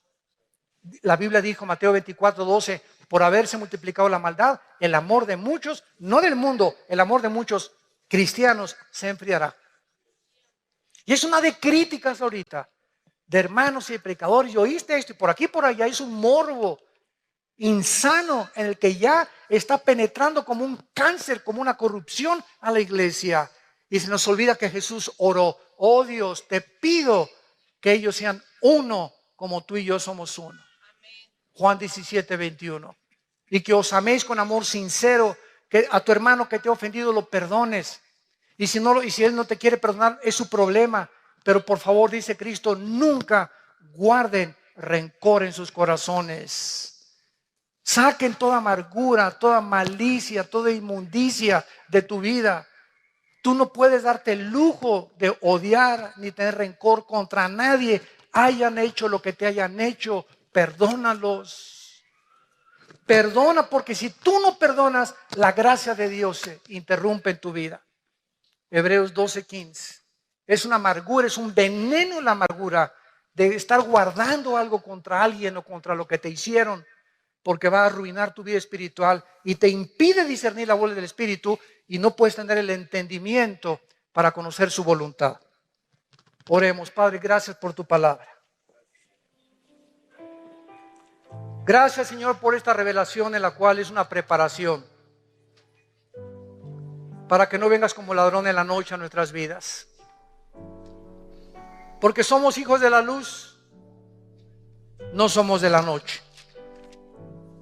La Biblia dijo, Mateo 24:12, por haberse multiplicado la maldad, el amor de muchos, no del mundo, el amor de muchos cristianos se enfriará. Y es una de críticas ahorita, de hermanos y de predicadores. Y oíste esto, y por aquí y por allá es un morbo insano en el que ya está penetrando como un cáncer, como una corrupción a la iglesia. Y se nos olvida que Jesús oró, oh Dios, te pido que ellos sean uno como tú y yo somos uno. Juan 17:21. Y que os améis con amor sincero, que a tu hermano que te ha ofendido lo perdones. Y si él no te quiere perdonar, es su problema. Pero por favor, dice Cristo, nunca guarden rencor en sus corazones. Saquen toda amargura, toda malicia, toda inmundicia de tu vida. Tú no puedes darte el lujo de odiar ni tener rencor contra nadie. Hayan hecho lo que te hayan hecho, perdónalos. Perdona, porque si tú no perdonas, la gracia de Dios se interrumpe en tu vida. Hebreos 12:15. Es una amargura, es un veneno la amargura de estar guardando algo contra alguien o contra lo que te hicieron, porque va a arruinar tu vida espiritual y te impide discernir la voluntad del Espíritu y no puedes tener el entendimiento para conocer su voluntad. Oremos. Padre, gracias por tu palabra. Gracias, Señor, por esta revelación en la cual es una preparación para que no vengas como ladrón en la noche a nuestras vidas. Porque somos hijos de la luz, no somos de la noche.